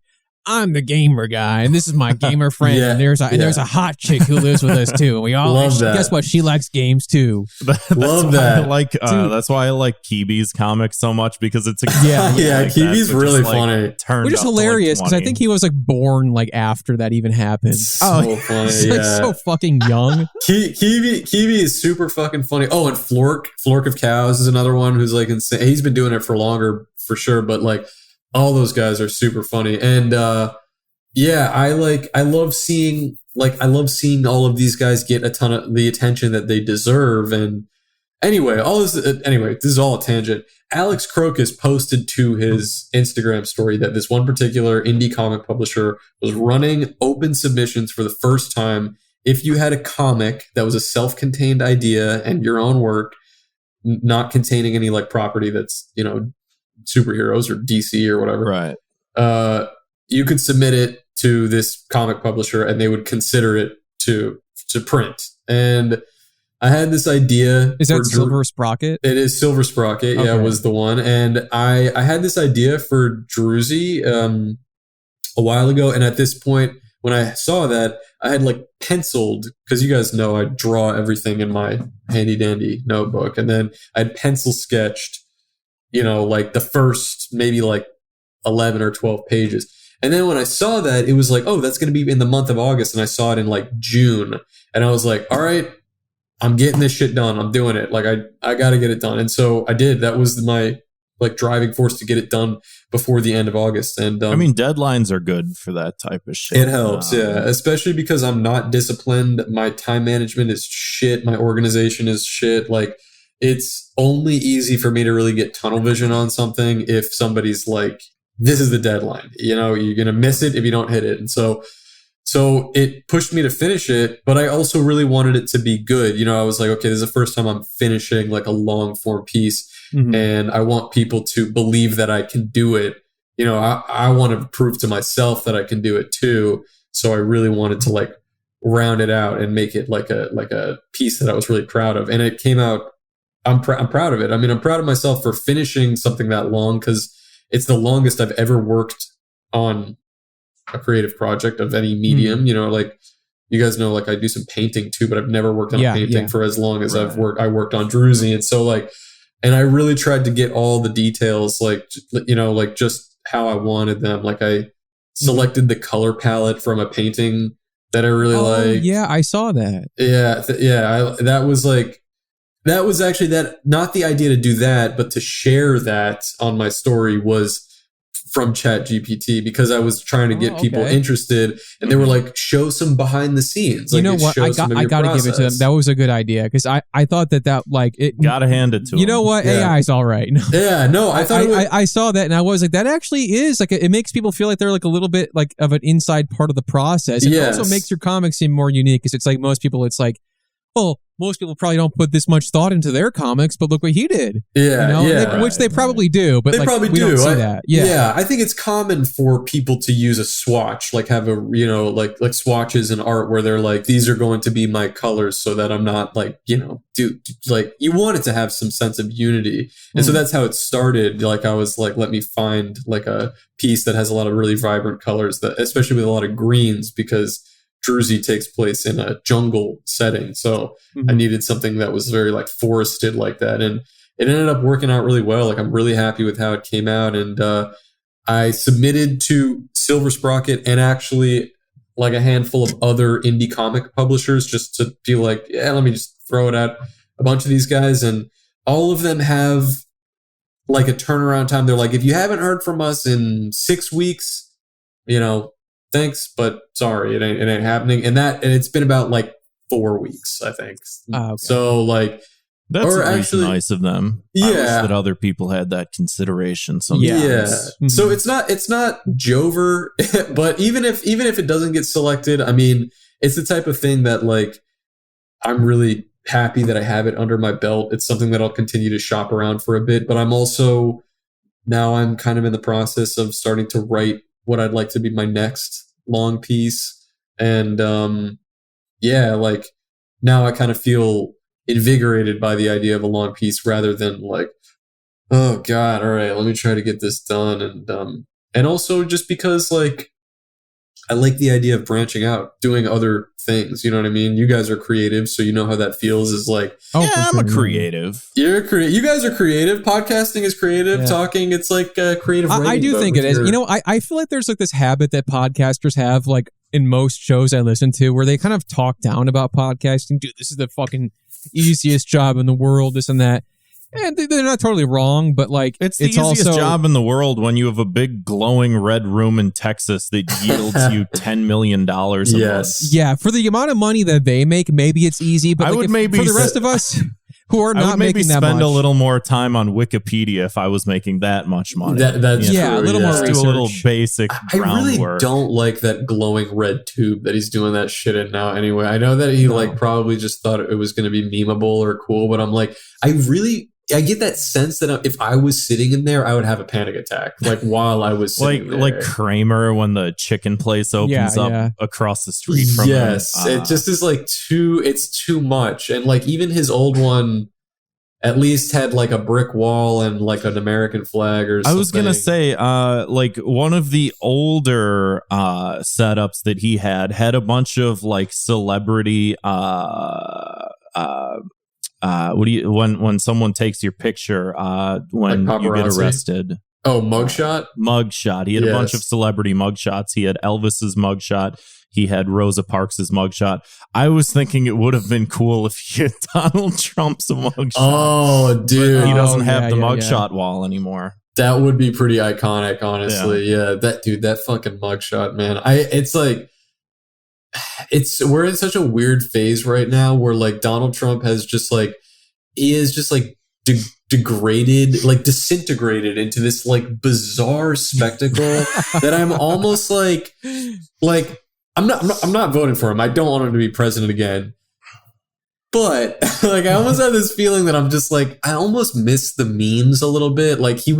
I'm the gamer guy, and this is my gamer friend, and there's a hot chick who lives with us too, and we all love that. Guess what? She likes games too. Love that. That's why I like Kibi's comics so much because it's Kibi's really funny, which is hilarious because I think he was like born like after that even happened. So funny, he's like so fucking young. Kibi is super fucking funny. Oh, and Flork of Cows is another one who's like insane. He's been doing it for longer for sure, but like. All those guys are super funny. And I love seeing all of these guys get a ton of the attention that they deserve. And anyway, this is all a tangent. Alex Crocus posted to his Instagram story that this one particular indie comic publisher was running open submissions for the first time. If you had a comic that was a self-contained idea and your own work, not containing any like property that's, you know, superheroes or DC or whatever, right? You could submit it to this comic publisher and they would consider it to print. And I had this idea. Is that Silver Sprocket? It is Silver Sprocket. Okay. Yeah, was the one. And I had this idea for Druzy a while ago. And at this point, when I saw that, I had like penciled, because you guys know I draw everything in my handy dandy notebook, and then I had pencil sketched, you know, like the first maybe like 11 or 12 pages. And then when I saw that, it was like, oh, that's going to be in the month of August. And I saw it in like June. And I was like, all right, I'm getting this shit done. I'm doing it. Like I got to get it done. And so I did. That was my like driving force to get it done before the end of August. And I mean, deadlines are good for that type of shit. It helps. Yeah. Especially because I'm not disciplined. My time management is shit. My organization is shit. Like, it's only easy for me to really get tunnel vision on something if somebody's like, this is the deadline. You know, you're going to miss it if you don't hit it. And so it pushed me to finish it, but I also really wanted it to be good. You know, I was like, okay, this is the first time I'm finishing like a long form piece, and I want people to believe that I can do it. You know, I want to prove to myself that I can do it too. So I really wanted to like round it out and make it like a piece that I was really proud of. And it came out. I'm proud of it. I mean, I'm proud of myself for finishing something that long, because it's the longest I've ever worked on a creative project of any medium. You know, like you guys know, like I do some painting too, but I've never worked on a painting for as long as I worked on Druzy. And so like, and I really tried to get all the details, like, you know, like just how I wanted them. Like I selected the color palette from a painting that I really liked. Yeah, I saw that. Yeah. That was actually not the idea to do that, but to share that on my story was from ChatGPT, because I was trying to get people interested, and they were like, show some behind the scenes. Like, you know what? I got to give it to them. That was a good idea, because I thought that like it. Gotta hand it to them. You know what? Yeah. AI is all right. Yeah, no, I thought I saw that, and I was like, that actually is like it makes people feel like they're like a little bit like of an inside part of the process. It also makes your comics seem more unique, because it's like most people, it's like, well, most people probably don't put this much thought into their comics, but look what he did. Yeah, you know? Which they probably do, but they like, probably we do. don't see that. Yeah, I think it's common for people to use a swatch, like have a, you know, like swatches in art where they're like, these are going to be my colors, so that I'm not like, you know, like you want it to have some sense of unity. And so that's how it started. Like I was like, let me find like a piece that has a lot of really vibrant colors, that especially with a lot of greens, because Druzy takes place in a jungle setting. So I needed something that was very like forested like that. And it ended up working out really well. Like I'm really happy with how it came out. And I submitted to Silver Sprocket and actually like a handful of other indie comic publishers, just to feel like, yeah, let me just throw it at a bunch of these guys. And all of them have like a turnaround time. They're like, if you haven't heard from us in 6 weeks, you know, thanks, but sorry, it ain't happening. And it's been about like 4 weeks, I think. So like, that's actually nice of them. I wish that other people had that consideration sometimes. So it's not Jover, but even if it doesn't get selected, I mean, it's the type of thing that like I'm really happy that I have it under my belt. It's something that I'll continue to shop around for a bit, but I'm kind of in the process of starting to write what I'd like to be my next long piece. And like now I kind of feel invigorated by the idea of a long piece, rather than like, oh God, all right, let me try to get this done. And also just because like I like the idea of branching out, doing other things. You know what I mean? You guys are creative, so you know how that feels. Is like, I'm a creative. You're creative. You guys are creative. Podcasting is creative. Yeah. Talking, it's like creative. I do think it is. You know, I feel like there's like this habit that podcasters have, like in most shows I listen to, where they kind of talk down about podcasting. Dude, this is the fucking easiest job in the world. This and that. And they're not totally wrong, but like it's the easiest job in the world when you have a big glowing red room in Texas that yields you $10 million a month. Yeah, for the amount of money that they make, maybe it's easy. But for the rest of us who are not making that much, spend a little more time on Wikipedia if I was making that much money. That's true, a little more research. Do a little basic groundwork. I really don't like that glowing red tube that he's doing that shit in now. Anyway, I know that he like probably just thought it was going to be memeable or cool, but I'm like, I get that sense that if I was sitting in there, I would have a panic attack. Like while I was sitting there. Like Kramer when the chicken place opens up across the street from him. It just is like it's too much. And like even his old one at least had like a brick wall and like an American flag or something. I was going to say, like one of the older setups that he had a bunch of like celebrity when someone takes your picture when like you get arrested. Oh, mugshot. He had a bunch of celebrity mugshots. He had Elvis's mugshot. He had Rosa Parks' mugshot. I was thinking it would have been cool if he had Donald Trump's mugshot. Oh, dude. But he doesn't have the mugshot wall anymore. That would be pretty iconic, honestly. Yeah, that fucking mugshot, man. It's like, we're in such a weird phase right now where like Donald Trump has just like, he is just like degraded, like disintegrated into this like bizarre spectacle that I'm almost like I'm not voting for him. I don't want him to be president again. But like I almost have this feeling that I'm just like, I almost miss the memes a little bit. Like you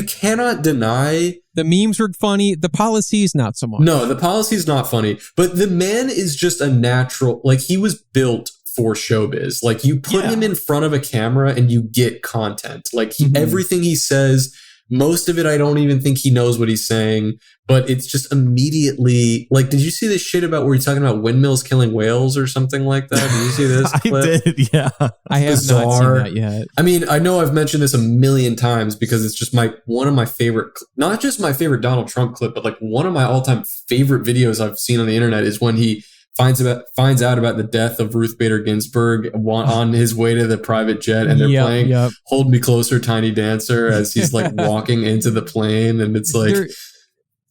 cannot deny the memes were funny. The policies, not so much. No, the policy's not funny. But the man is just a natural, like he was built for showbiz. Like you put him in front of a camera and you get content. Like everything he says, most of it, I don't even think he knows what he's saying, but it's just immediately like, did you see this shit about where he's talking about windmills killing whales or something like that? Did you see this clip? I did, yeah. I have not seen that yet. I mean, I know I've mentioned this a million times because it's just one of my favorite, not just my favorite Donald Trump clip, but like one of my all-time favorite videos I've seen on the internet is when he finds out about the death of Ruth Bader Ginsburg on his way to the private jet, and they're playing "Hold Me Closer, Tiny Dancer" as he's like walking into the plane, and it's like,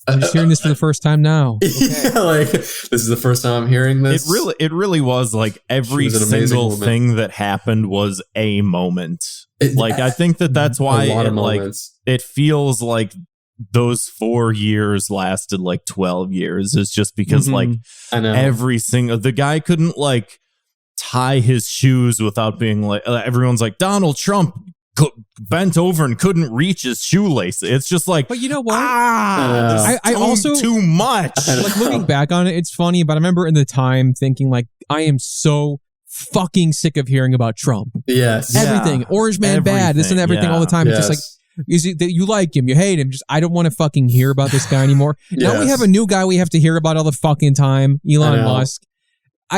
I'm just hearing this for the first time now. Okay. Yeah, like this is the first time I'm hearing this. It really was like every single thing that happened was a moment. I think that's why it feels like those 4 years lasted like 12 years is just because like every single, the guy couldn't like tie his shoes without being like, everyone's like, Donald Trump bent over and couldn't reach his shoelace. It's just like, but you know what? I also too much. Like looking back on it, it's funny, but I remember in the time thinking like, I am so fucking sick of hearing about Trump. Yes. Everything. Orange man bad, this and everything all the time. It's just like, is it that you like him, you hate him? Just I don't want to fucking hear about this guy anymore. Now we have a new guy we have to hear about all the fucking time, Elon Musk.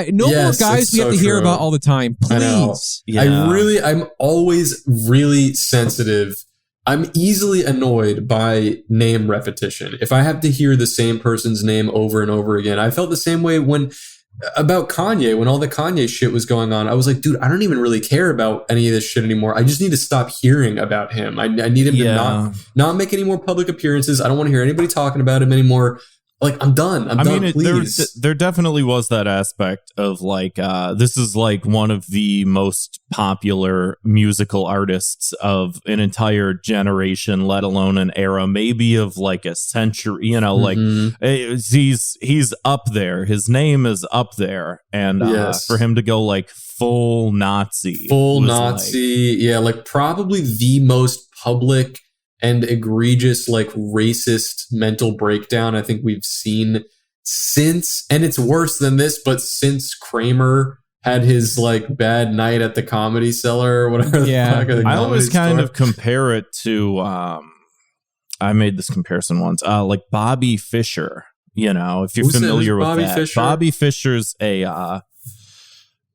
No more guys we have to hear about all the time, please. I'm always really sensitive. I'm easily annoyed by name repetition. If I have to hear the same person's name over and over again, I felt the same way about Kanye, when all the Kanye shit was going on. I was like, dude, I don't even really care about any of this shit anymore. I just need to stop hearing about him. I need him to not make any more public appearances. I don't want to hear anybody talking about him anymore. Like, I'm done. I'm done, please. There definitely was that aspect of like, this is like one of the most popular musical artists of an entire generation, let alone an era, maybe of like a century, like he's up there. His name is up there. And for him to go like full Nazi. Like probably the most public and egregious, like racist mental breakdown I think we've seen since, and it's worse than this, but since Kramer had his like bad night at the Comedy Cellar or whatever. I always kind of compare it to, I made this comparison once, like Bobby Fischer, if you're familiar with Bobby that. Fischer? Bobby Fischer's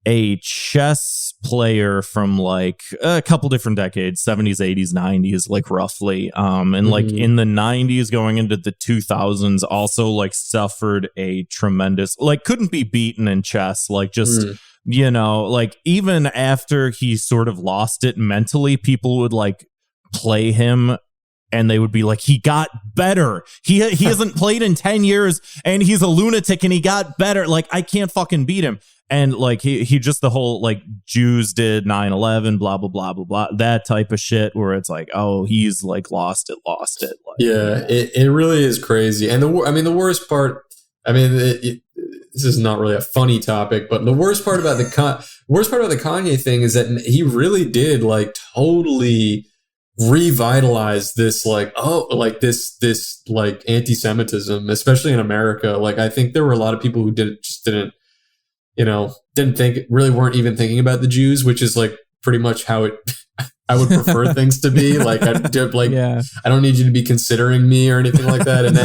a chess player from like a couple different decades, 70s, 80s, 90s, like roughly. And like in the 90s going into the 2000s also like suffered a tremendous, like couldn't be beaten in chess, like just, like even after he sort of lost it mentally, people would like play him and they would be like, he got better. He hasn't played in 10 years and he's a lunatic and he got better. Like, I can't fucking beat him. And like he just the whole like Jews did 9/11, blah, blah, blah, blah, blah, that type of shit where it's like, oh, he's like lost it. Like, it really is crazy. And the worst part, this is not really a funny topic, but the worst part about the Kanye thing is that he really did like totally revitalize this like this like anti-Semitism, especially in America. Like I think there were a lot of people who didn't weren't even thinking about the Jews, which is like pretty much how I would prefer things to be. Like I don't need you to be considering me or anything like that. And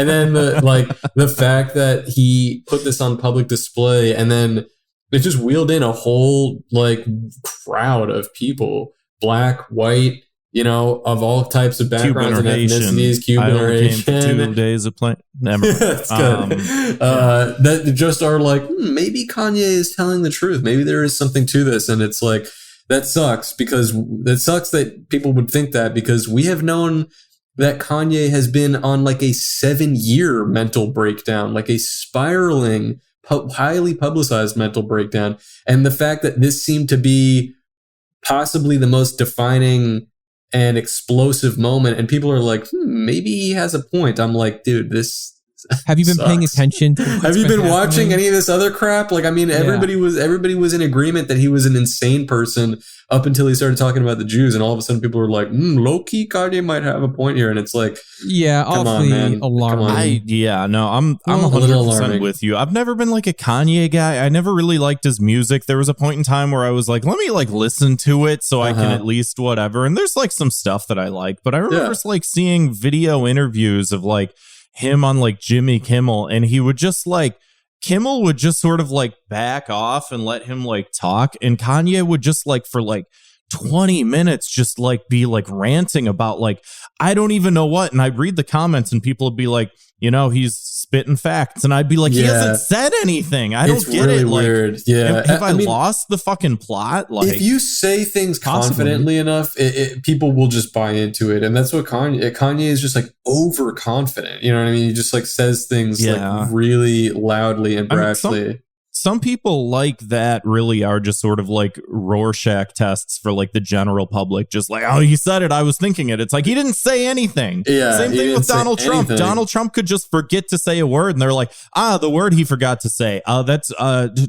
then the fact that he put this on public display and then it just wheeled in a whole like crowd of people, black, white, of all types of backgrounds and ethnicities, Cuban or Asian. 2 days of playing. Never mind. That's good. That just are like, maybe Kanye is telling the truth. Maybe there is something to this. And it's like, that sucks that people would think that, because we have known that Kanye has been on like a 7-year mental breakdown, like a spiraling, highly publicized mental breakdown. And the fact that this seemed to be possibly the most defining and explosive moment, and people are like, maybe he has a point. I'm like, dude, this Have you been paying attention? Have you been watching any of this other crap? Like, I mean, everybody was in agreement that he was an insane person up until he started talking about the Jews, and all of a sudden people were like, low key, Kanye might have a point here, and it's like, come on, man, alarming. I'm 100% with you. I've never been like a Kanye guy. I never really liked his music. There was a point in time where I was like, let me like listen to it so I can at least whatever. And there's like some stuff that I like, but I remember like seeing video interviews of like him on like Jimmy Kimmel, and he would just like, Kimmel would just sort of like back off and let him like talk, and Kanye would just like for like 20 minutes just like be like ranting about like I don't even know what, and I'd read the comments and people would be like, you know, he's spitting facts, and I'd be like, he hasn't said anything. I don't get it. Like, weird. Yeah, have I mean, lost the fucking plot? Like, if you say things confidently enough, people will just buy into it, and that's what Kanye is just like overconfident. You know what I mean? He just like says things like really loudly and brashly. Some people like that really are just sort of like Rorschach tests for like the general public. Just like, oh, he said it, I was thinking it. It's like, he didn't say anything. Yeah, same thing with Donald Trump. Anything. Donald Trump could just forget to say a word, and they're like, the word he forgot to say. That's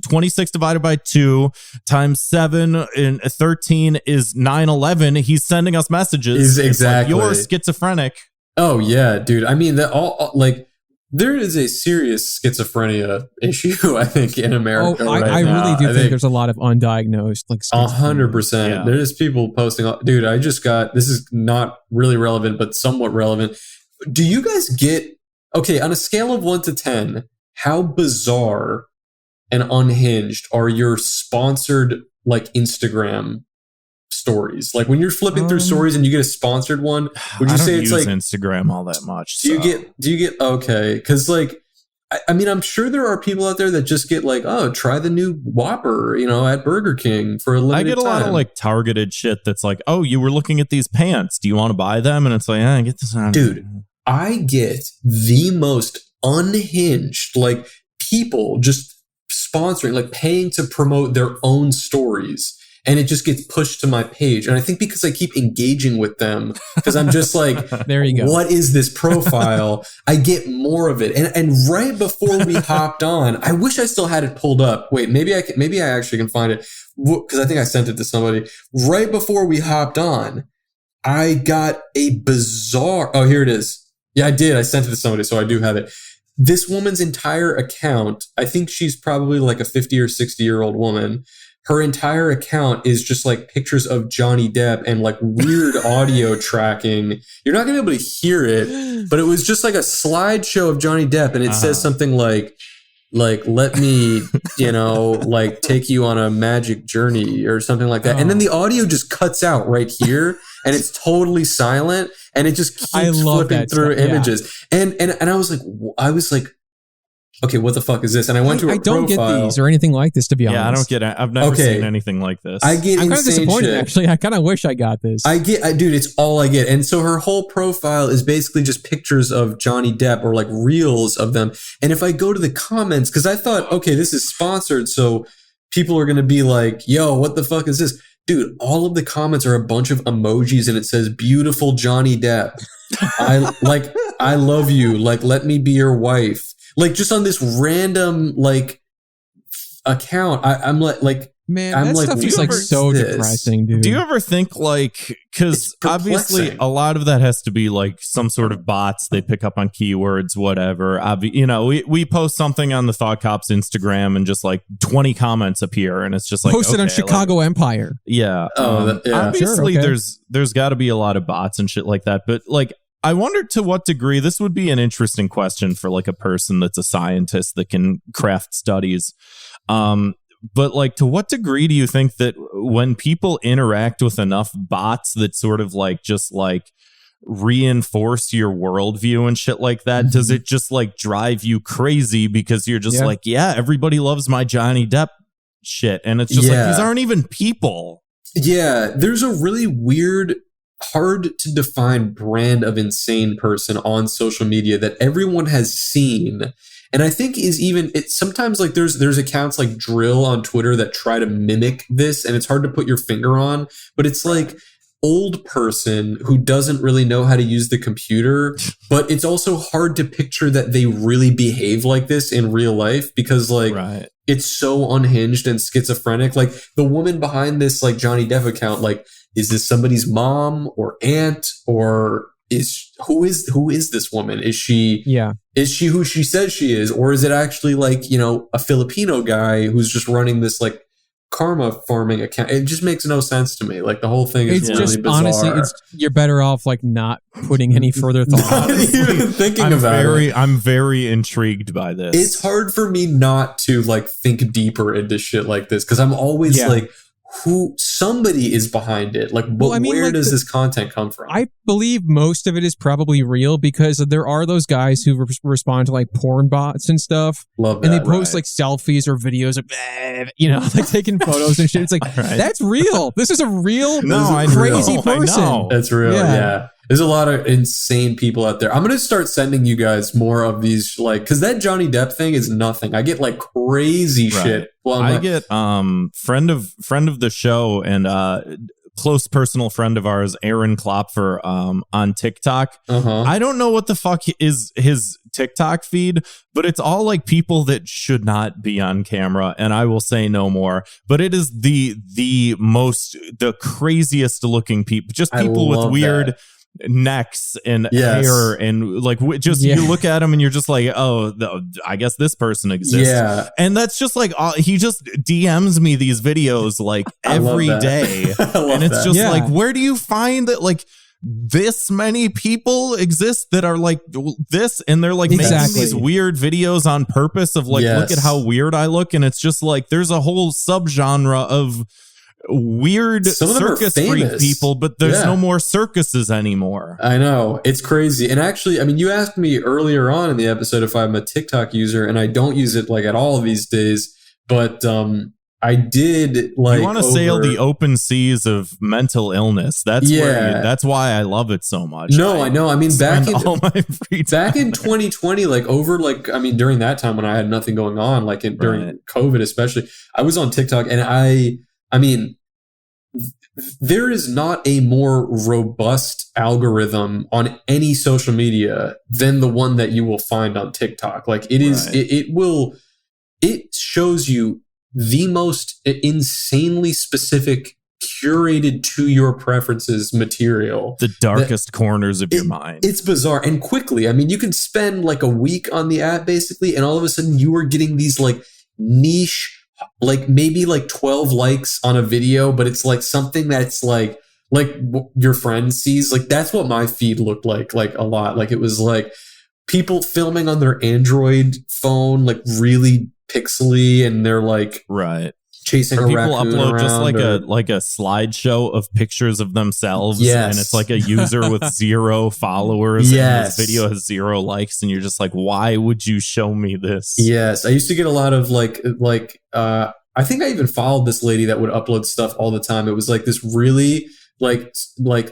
26 divided by 2 times 7 and 13 is 9/11. He's sending us messages. Exactly. Like, you're schizophrenic. Oh yeah, dude. I mean, that all like. There is a serious schizophrenia issue, I think, in America. I really do think there's a lot of undiagnosed, like 100%. There's people posting, dude, I just got, this is not really relevant, but somewhat relevant. Do you guys get, okay, on a scale of 1 to 10, how bizarre and unhinged are your sponsored, like, Instagram stories? Like when you're flipping through stories and you get a sponsored one, would you say it's like Instagram all that much? Do you get okay? Because like I mean, I'm sure there are people out there that just get like, oh, try the new Whopper, you know, at Burger King for a limited time. I get a lot of like targeted shit that's like, oh, you were looking at these pants, do you want to buy them? And it's like, get this on. Dude, I get the most unhinged like people just sponsoring, like paying to promote their own stories. And it just gets pushed to my page. And I think because I keep engaging with them, because I'm just like, there you go. What is this profile? I get more of it. And right before we hopped on, I wish I still had it pulled up. Wait, maybe I actually can find it, because I think I sent it to somebody. Right before we hopped on, I got a bizarre, oh, here it is. Yeah, I did. I sent it to somebody, so I do have it. This woman's entire account, I think she's probably like a 50 or 60-year-old woman. Her entire account is just like pictures of Johnny Depp and like weird audio tracking. You're not going to be able to hear it, but it was just like a slideshow of Johnny Depp. And it says something like, let me, you know, like take you on a magic journey or something like that. And then the audio just cuts out right here and it's totally silent. And it just keeps flipping through images. Yeah. And I was like, okay, what the fuck is this? And I went to her profile. I don't get these or anything like this, to be honest. Yeah, I don't get it. I've never seen anything like this. I get I'm kind of disappointed, actually. I kind of wish I got this. Dude, it's all I get. And so her whole profile is basically just pictures of Johnny Depp or like reels of them. And if I go to the comments, because I thought, okay, this is sponsored, so people are going to be like, yo, what the fuck is this? Dude, all of the comments are a bunch of emojis and it says, beautiful Johnny Depp. I love you. Like, let me be your wife. Like just on this random like account, I'm like, man, that stuff is like so depressing, dude. Do you ever think like, because obviously a lot of that has to be like some sort of bots, they pick up on keywords, whatever. You know, we post something on the Thought Cops Instagram and just like 20 comments appear, and it's just like posted on Chicago Empire. Yeah, obviously there's got to be a lot of bots and shit like that, but like. I wonder to what degree, this would be an interesting question for like a person that's a scientist that can craft studies. But like, to what degree do you think that when people interact with enough bots that sort of like just like reinforce your worldview and shit like that, does it just like drive you crazy because you're just like, yeah, everybody loves my Johnny Depp shit. And it's just like, these aren't even people. Yeah, there's a really weird, hard to define brand of insane person on social media that everyone has seen, and I think is even it's sometimes like there's accounts like Drill on Twitter that try to mimic this, and it's hard to put your finger on, but it's like old person who doesn't really know how to use the computer, but it's also hard to picture that they really behave like this in real life because like it's so unhinged and schizophrenic. Like the woman behind this like Johnny Depp account, like, is this somebody's mom or aunt, or who is this woman? Is she who she says she is, or is it actually like, you know, a Filipino guy who's just running this like karma farming account? It just makes no sense to me. Like the whole thing is really bizarre. Honestly, you're better off like not putting any further thought. Not even thinking about it. I'm very intrigued by this. It's hard for me not to like think deeper into shit like this because I'm always like, somebody is behind it. Like, where does this content come from? I believe most of it is probably real because there are those guys who respond to like porn bots and stuff. Love that. And they post like selfies or videos of, you know, like taking photos and shit. It's like, that's real. This is a real crazy person. That's real. Yeah. There's a lot of insane people out there. I'm going to start sending you guys more of these, like, because that Johnny Depp thing is nothing. I get like crazy shit. Well, I get friend of the show and close personal friend of ours, Aaron Klopfer, on TikTok. I don't know what the fuck is his TikTok feed, but it's all like people that should not be on camera, and I will say no more. But it is the craziest looking people, just people with weird necks and hair and like you look at them and you're just like, I guess this person exists. And that's just like he just DMs me these videos like every day and it's just like, where do you find that like this many people exist that are like this, and they're like making these weird videos on purpose of like, look at how weird I look, and it's just like there's a whole subgenre of weird circus freak people, but there's no more circuses anymore. I know, it's crazy. And actually, I mean, you asked me earlier on in the episode if I'm a TikTok user, and I don't use it like at all these days, but I did like. You want to sail the open seas of mental illness. That's that's why I love it so much. No, I know. I mean, back in 2020, like over like, I mean, during that time when I had nothing going on, like during COVID especially, I was on TikTok, and I mean, there is not a more robust algorithm on any social media than the one that you will find on TikTok. Like it is, it shows you the most insanely specific, curated to your preferences material. The darkest corners of your mind. It's bizarre. And quickly, I mean, you can spend like a week on the app basically, and all of a sudden you are getting these like niche, like maybe like 12 likes on a video, but it's like something that's like your friend sees. Like that's what my feed looked like a lot. Like it was like people filming on their Android phone, like really pixely, and they're like chasing a raccoon people upload around, just like a slideshow of pictures of themselves, and it's like a user with 0 followers, and this video has 0 likes, and you're just like, why would you show me this? I used to get a lot of like I think I even followed this lady that would upload stuff all the time. It was like this really like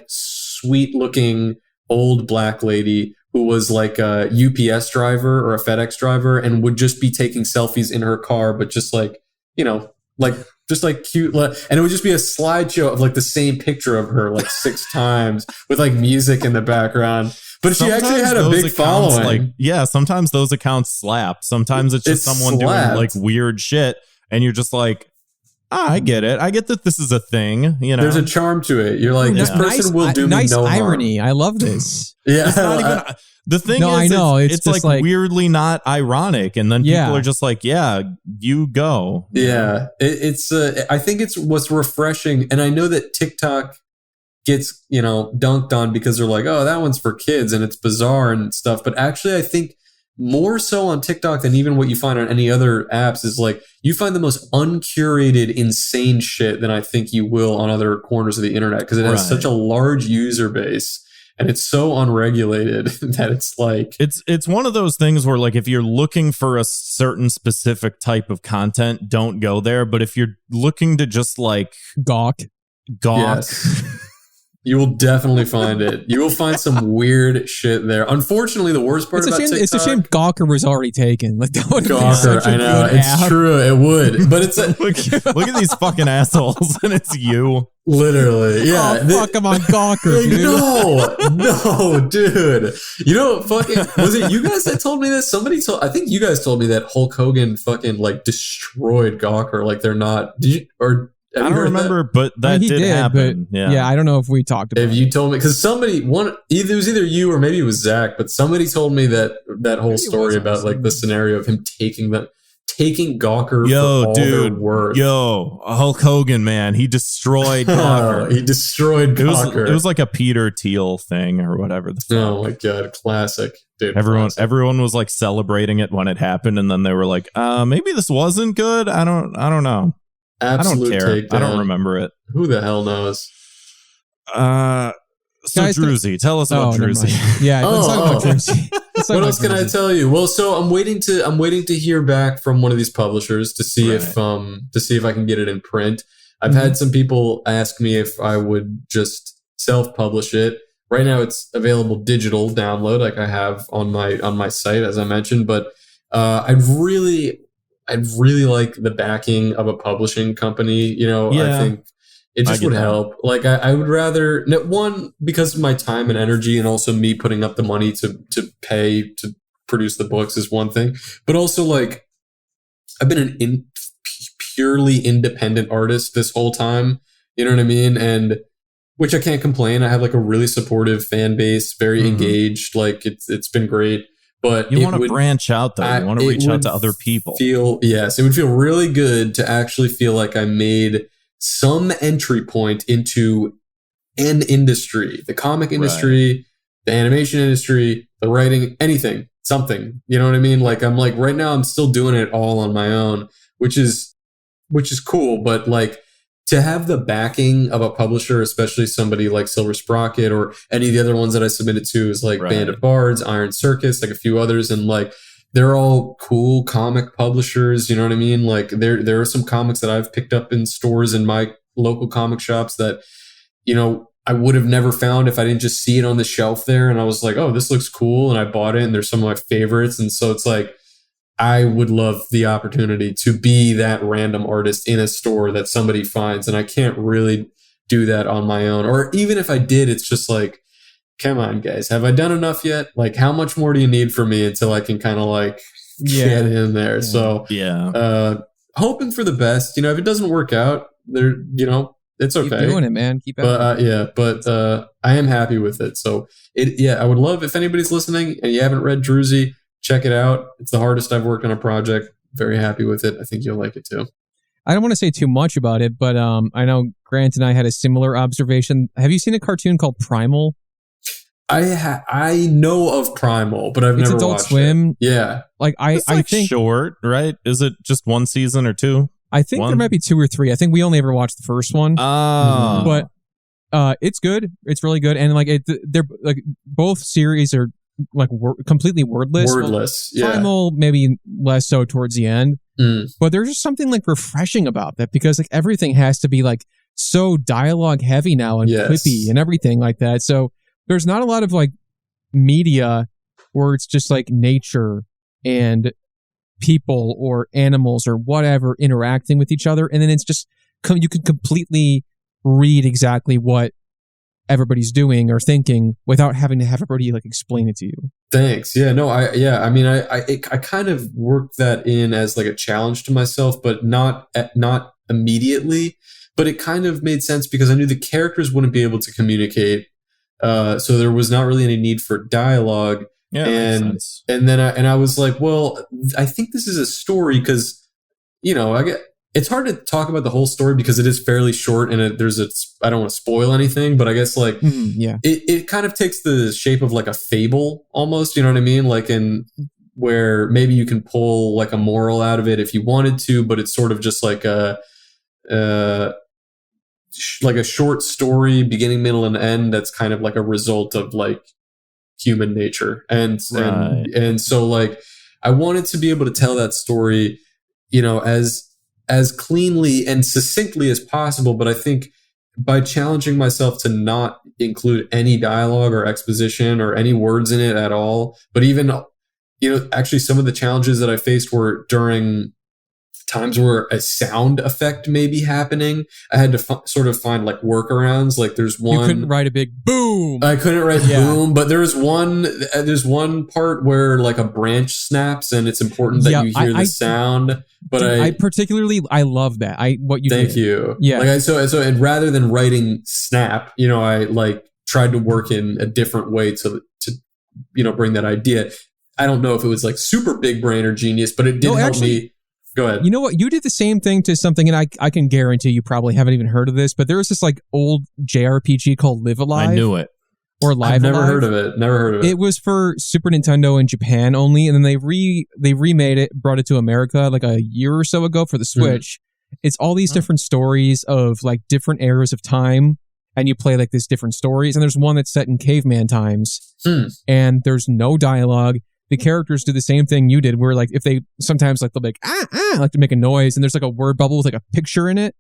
sweet looking old black lady who was like a UPS driver or a FedEx driver, and would just be taking selfies in her car, but just like, you know, like just like cute, and it would just be a slideshow of like the same picture of her like 6 times with like music in the background. But sometimes she actually had a big following. Like, sometimes those accounts slap. Sometimes it's just someone doing like weird shit, and you're just like, I get it. I get that this is a thing. You know, there's a charm to it. You're like, this person will do me no irony. harm. I love this. It's not even. The thing is, I know. It's like weirdly not ironic, and then people are just like, "Yeah, you go." Yeah, it's. I think it's what's refreshing, and I know that TikTok gets dunked on because they're like, "Oh, that one's for kids," and it's bizarre and stuff. But actually, I think more so on TikTok than even what you find on any other apps is like you find the most uncurated, insane shit than I think you will on other corners of the internet, because it has such a large user base. And it's so unregulated that it's like... It's one of those things where, like, if you're looking for a certain specific type of content, don't go there. But if you're looking to just, like... Gawk. Yes. You will definitely find it. You will find some weird shit there. Unfortunately, the worst part about TikTok... It's a shame Gawker was already taken. Like, that would Gawker, I know. It's true. It would. But it's... Look at these fucking assholes, and it's you. Literally, yeah. Oh, fuck, I'm on Gawker, dude. No, dude. You know, fucking, was it you guys that told me this? I think you guys told me that Hulk Hogan fucking like destroyed Gawker. Like they're not, I don't remember, but that did happen. Yeah, I don't know if we talked about it. If you told me, because it was either you or maybe it was Zach, but somebody told me that whole story about like the scenario of him taking Gawker for all their worth. Hulk Hogan, man, he destroyed Gawker. He destroyed Gawker. It was like a Peter Thiel thing or whatever the fuck. Oh my god, classic. Dude, everyone was like celebrating it when it happened, and then they were like, maybe this wasn't good. I don't know. Absolute I don't care. takedown. I don't remember it. Who the hell knows? So Guys, Druzy, tell us about Druzy. Yeah, let's talk about Druzy. What else can I tell you? Well, so I'm waiting to hear back from one of these publishers to see if I can get it in print. I've had some people ask me if I would just self-publish it. Right now, it's available digital download, like I have on my site, as I mentioned. But I'd really like the backing of a publishing company. You know, I think it just would help. Like I would rather, one, because of my time and energy, and also me putting up the money to pay to produce the books is one thing, but also like I've been an purely independent artist this whole time. You know what I mean? And which I can't complain. I have like a really supportive fan base, very engaged. Like it's been great. But you want to branch out, though. You want to reach out to other people. It would feel really good to actually feel like I made some entry point into an industry, the comic industry, the animation industry, the writing, anything, something. You know what I mean? Like I'm like right now, I'm still doing it all on my own, which is cool. But like to have the backing of a publisher, especially somebody like Silver Sprocket or any of the other ones that I submitted to, is like Band of Bards, Iron Circus, like a few others, and like they're all cool comic publishers. You know what I mean? Like there are some comics that I've picked up in stores in my local comic shops that, you know, I would have never found if I didn't just see it on the shelf there, and I was like, oh, this looks cool, and I bought it, and they're some of my favorites, and so it's like, I would love the opportunity to be that random artist in a store that somebody finds. And I can't really do that on my own. Or even if I did, it's just like, come on, guys, have I done enough yet? Like, how much more do you need from me until I can kind of like get in there? Yeah. So, hoping for the best. You know, if it doesn't work out, it's okay. Keep doing it, man. Keep at it. But I am happy with it. So, I would love if anybody's listening and you haven't read Druzy, check it out. It's the hardest I've worked on a project. Very happy with it. I think you'll like it too. I don't want to say too much about it, but I know Grant and I had a similar observation. Have you seen a cartoon called Primal? I know of Primal, but I've never Adult watched Swim. It. Yeah. Like I think short, right? Is it just one season or two? I think there might be 2 or 3. I think we only ever watched the first one. But it's good. It's really good. And like they're like both series are like completely wordless. Primal maybe less so towards the end, but there's just something like refreshing about that, because like everything has to be like so dialogue heavy now and quippy and everything like that. So there's not a lot of like media where it's just like nature and people or animals or whatever interacting with each other, and then it's just you can completely read exactly what everybody's doing or thinking without having to have everybody like explain it to you. Thanks. Yeah, no, I mean, I kind of worked that in as like a challenge to myself, but not immediately, but it kind of made sense because I knew the characters wouldn't be able to communicate. So there was not really any need for dialogue. Yeah. And then I was like, well, I think this is a story because, you know, it's hard to talk about the whole story because it is fairly short and I don't want to spoil anything, but I guess like, it kind of takes the shape of like a fable almost, you know what I mean? Like where maybe you can pull like a moral out of it if you wanted to, but it's sort of just like like a short story, beginning, middle, and end. That's kind of like a result of like human nature. And so like, I wanted to be able to tell that story, you know, as cleanly and succinctly as possible. But I think by challenging myself to not include any dialogue or exposition or any words in it at all, but even, you know, actually some of the challenges that I faced were during times where a sound effect may be happening. I had to sort of find like workarounds. Like there's one. You couldn't write a big boom. I couldn't write boom, but there's one part where like a branch snaps and it's important that you hear the sound. But dude, I love that. What you did. Thank you. Yeah. Like and rather than writing snap, you know, I like tried to work in a different way to you know, bring that idea. I don't know if it was like super big brain or genius, but it did help me. Go ahead. You know what? You did the same thing to something, and I can guarantee you probably haven't even heard of this, but there was this like old JRPG called Live Alive. I knew it. Or Live I've never Alive. heard of it. Never heard of it. It was for Super Nintendo in Japan only, and then they remade it, brought it to America like a year or so ago for the Switch. It's all these different stories of like different eras of time, and you play like these different stories, and there's one that's set in caveman times, and there's no dialogue. The characters do the same thing you did, where like if they sometimes like they'll be like like to make a noise, and there's like a word bubble with like a picture in it,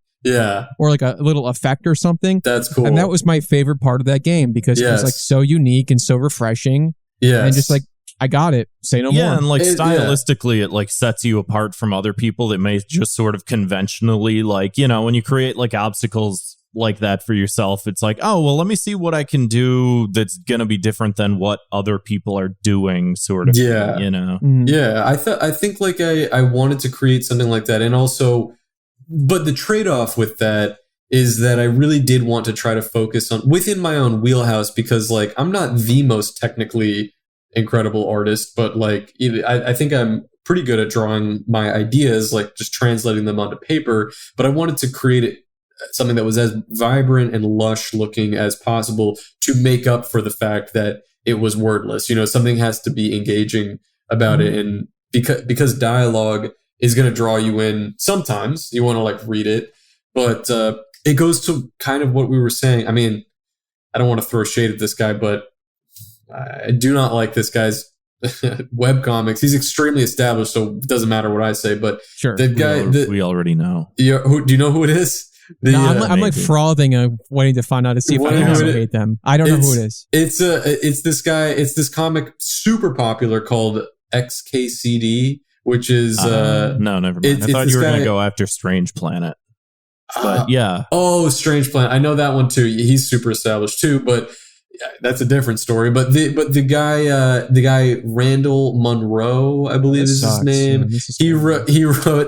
or like a little effect or something. That's cool. And that was my favorite part of that game because it was like so unique and so refreshing. Yeah, and just like I got it. Say no more. Yeah, and like stylistically, it like sets you apart from other people that may just sort of conventionally like, you know, when you create like obstacles like that for yourself, it's like, oh well, let me see what I can do that's gonna be different than what other people are doing, sort of. Yeah, you know. Yeah, I think like I wanted to create something like that, and also, but the trade-off with that is that I really did want to try to focus on within my own wheelhouse, because like I'm not the most technically incredible artist, but like I think I'm pretty good at drawing my ideas, like just translating them onto paper. But I wanted to create something that was as vibrant and lush looking as possible to make up for the fact that it was wordless. You know, something has to be engaging about it, and because dialogue is going to draw you in. Sometimes you want to like read it, but it goes to kind of what we were saying. I mean, I don't want to throw shade at this guy, but I do not like this guy's webcomics. He's extremely established, so it doesn't matter what I say. But the guy, we already know. Do you know who it is? I'm like frothing, waiting to find out to see if I also hate them. I don't know who it is. It's this guy. It's this comic super popular called XKCD, which is no, never mind. I thought you were going to go after Strange Planet. But yeah. Oh, Strange Planet. I know that one too. He's super established too, but that's a different story. But the guy Randall Munroe, I believe is his name. He wrote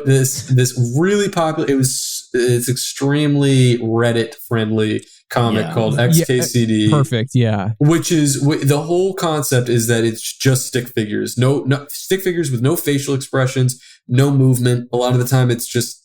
this really popular. It's extremely Reddit friendly comic called XKCD. Perfect. Yeah. Which is the whole concept is that it's just stick figures. No stick figures with no facial expressions, no movement. A lot of the time it's just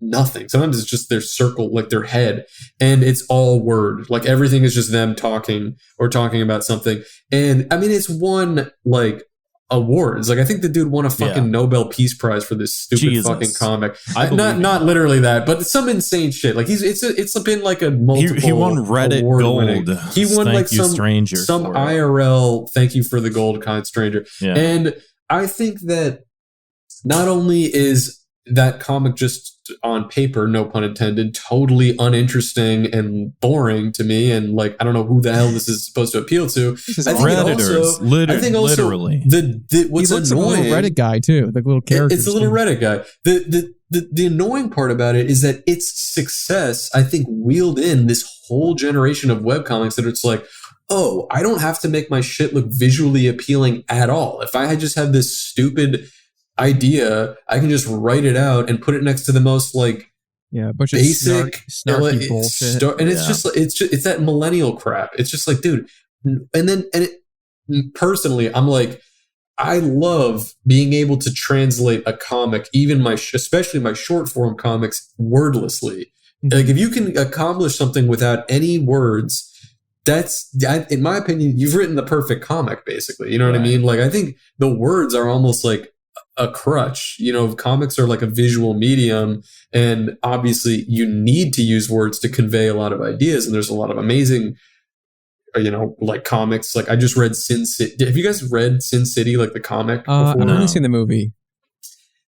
nothing. Sometimes it's just their circle, like their head, and it's all word. Like everything is just them talking or talking about something. And I mean, it's won like awards. Like I think the dude won a fucking Nobel Peace Prize for this stupid fucking comic. Not literally that, but some insane shit. Like it's been like a multiple. He won Reddit gold. He won thank like some IRL. Thank you for the gold, kind stranger. Yeah. And I think that not only is that comic just on paper, no pun intended, totally uninteresting and boring to me, and like I don't know who the hell this is supposed to appeal to. I think also literally what's he looks annoying, like a little Reddit guy too, like little character. It's a little Reddit guy. The annoying part about it is that its success, I think, wheeled in this whole generation of webcomics that it's like, oh, I don't have to make my shit look visually appealing at all. If I had just had this stupid idea, I can just write it out and put it next to the most like a bunch basic of snarky bullshit. And it's that millennial crap. It's just like, dude. Personally, I'm like, I love being able to translate a comic, even especially my short form comics, wordlessly. Like if you can accomplish something without any words, that's, in my opinion, you've written the perfect comic, basically. You know what I mean? Like I think the words are almost like a crutch. You know, comics are like a visual medium, and obviously you need to use words to convey a lot of ideas, and there's a lot of amazing, you know, like comics. Like I just read Sin City. Have you guys read Sin City, like the comic before? I've only seen the movie.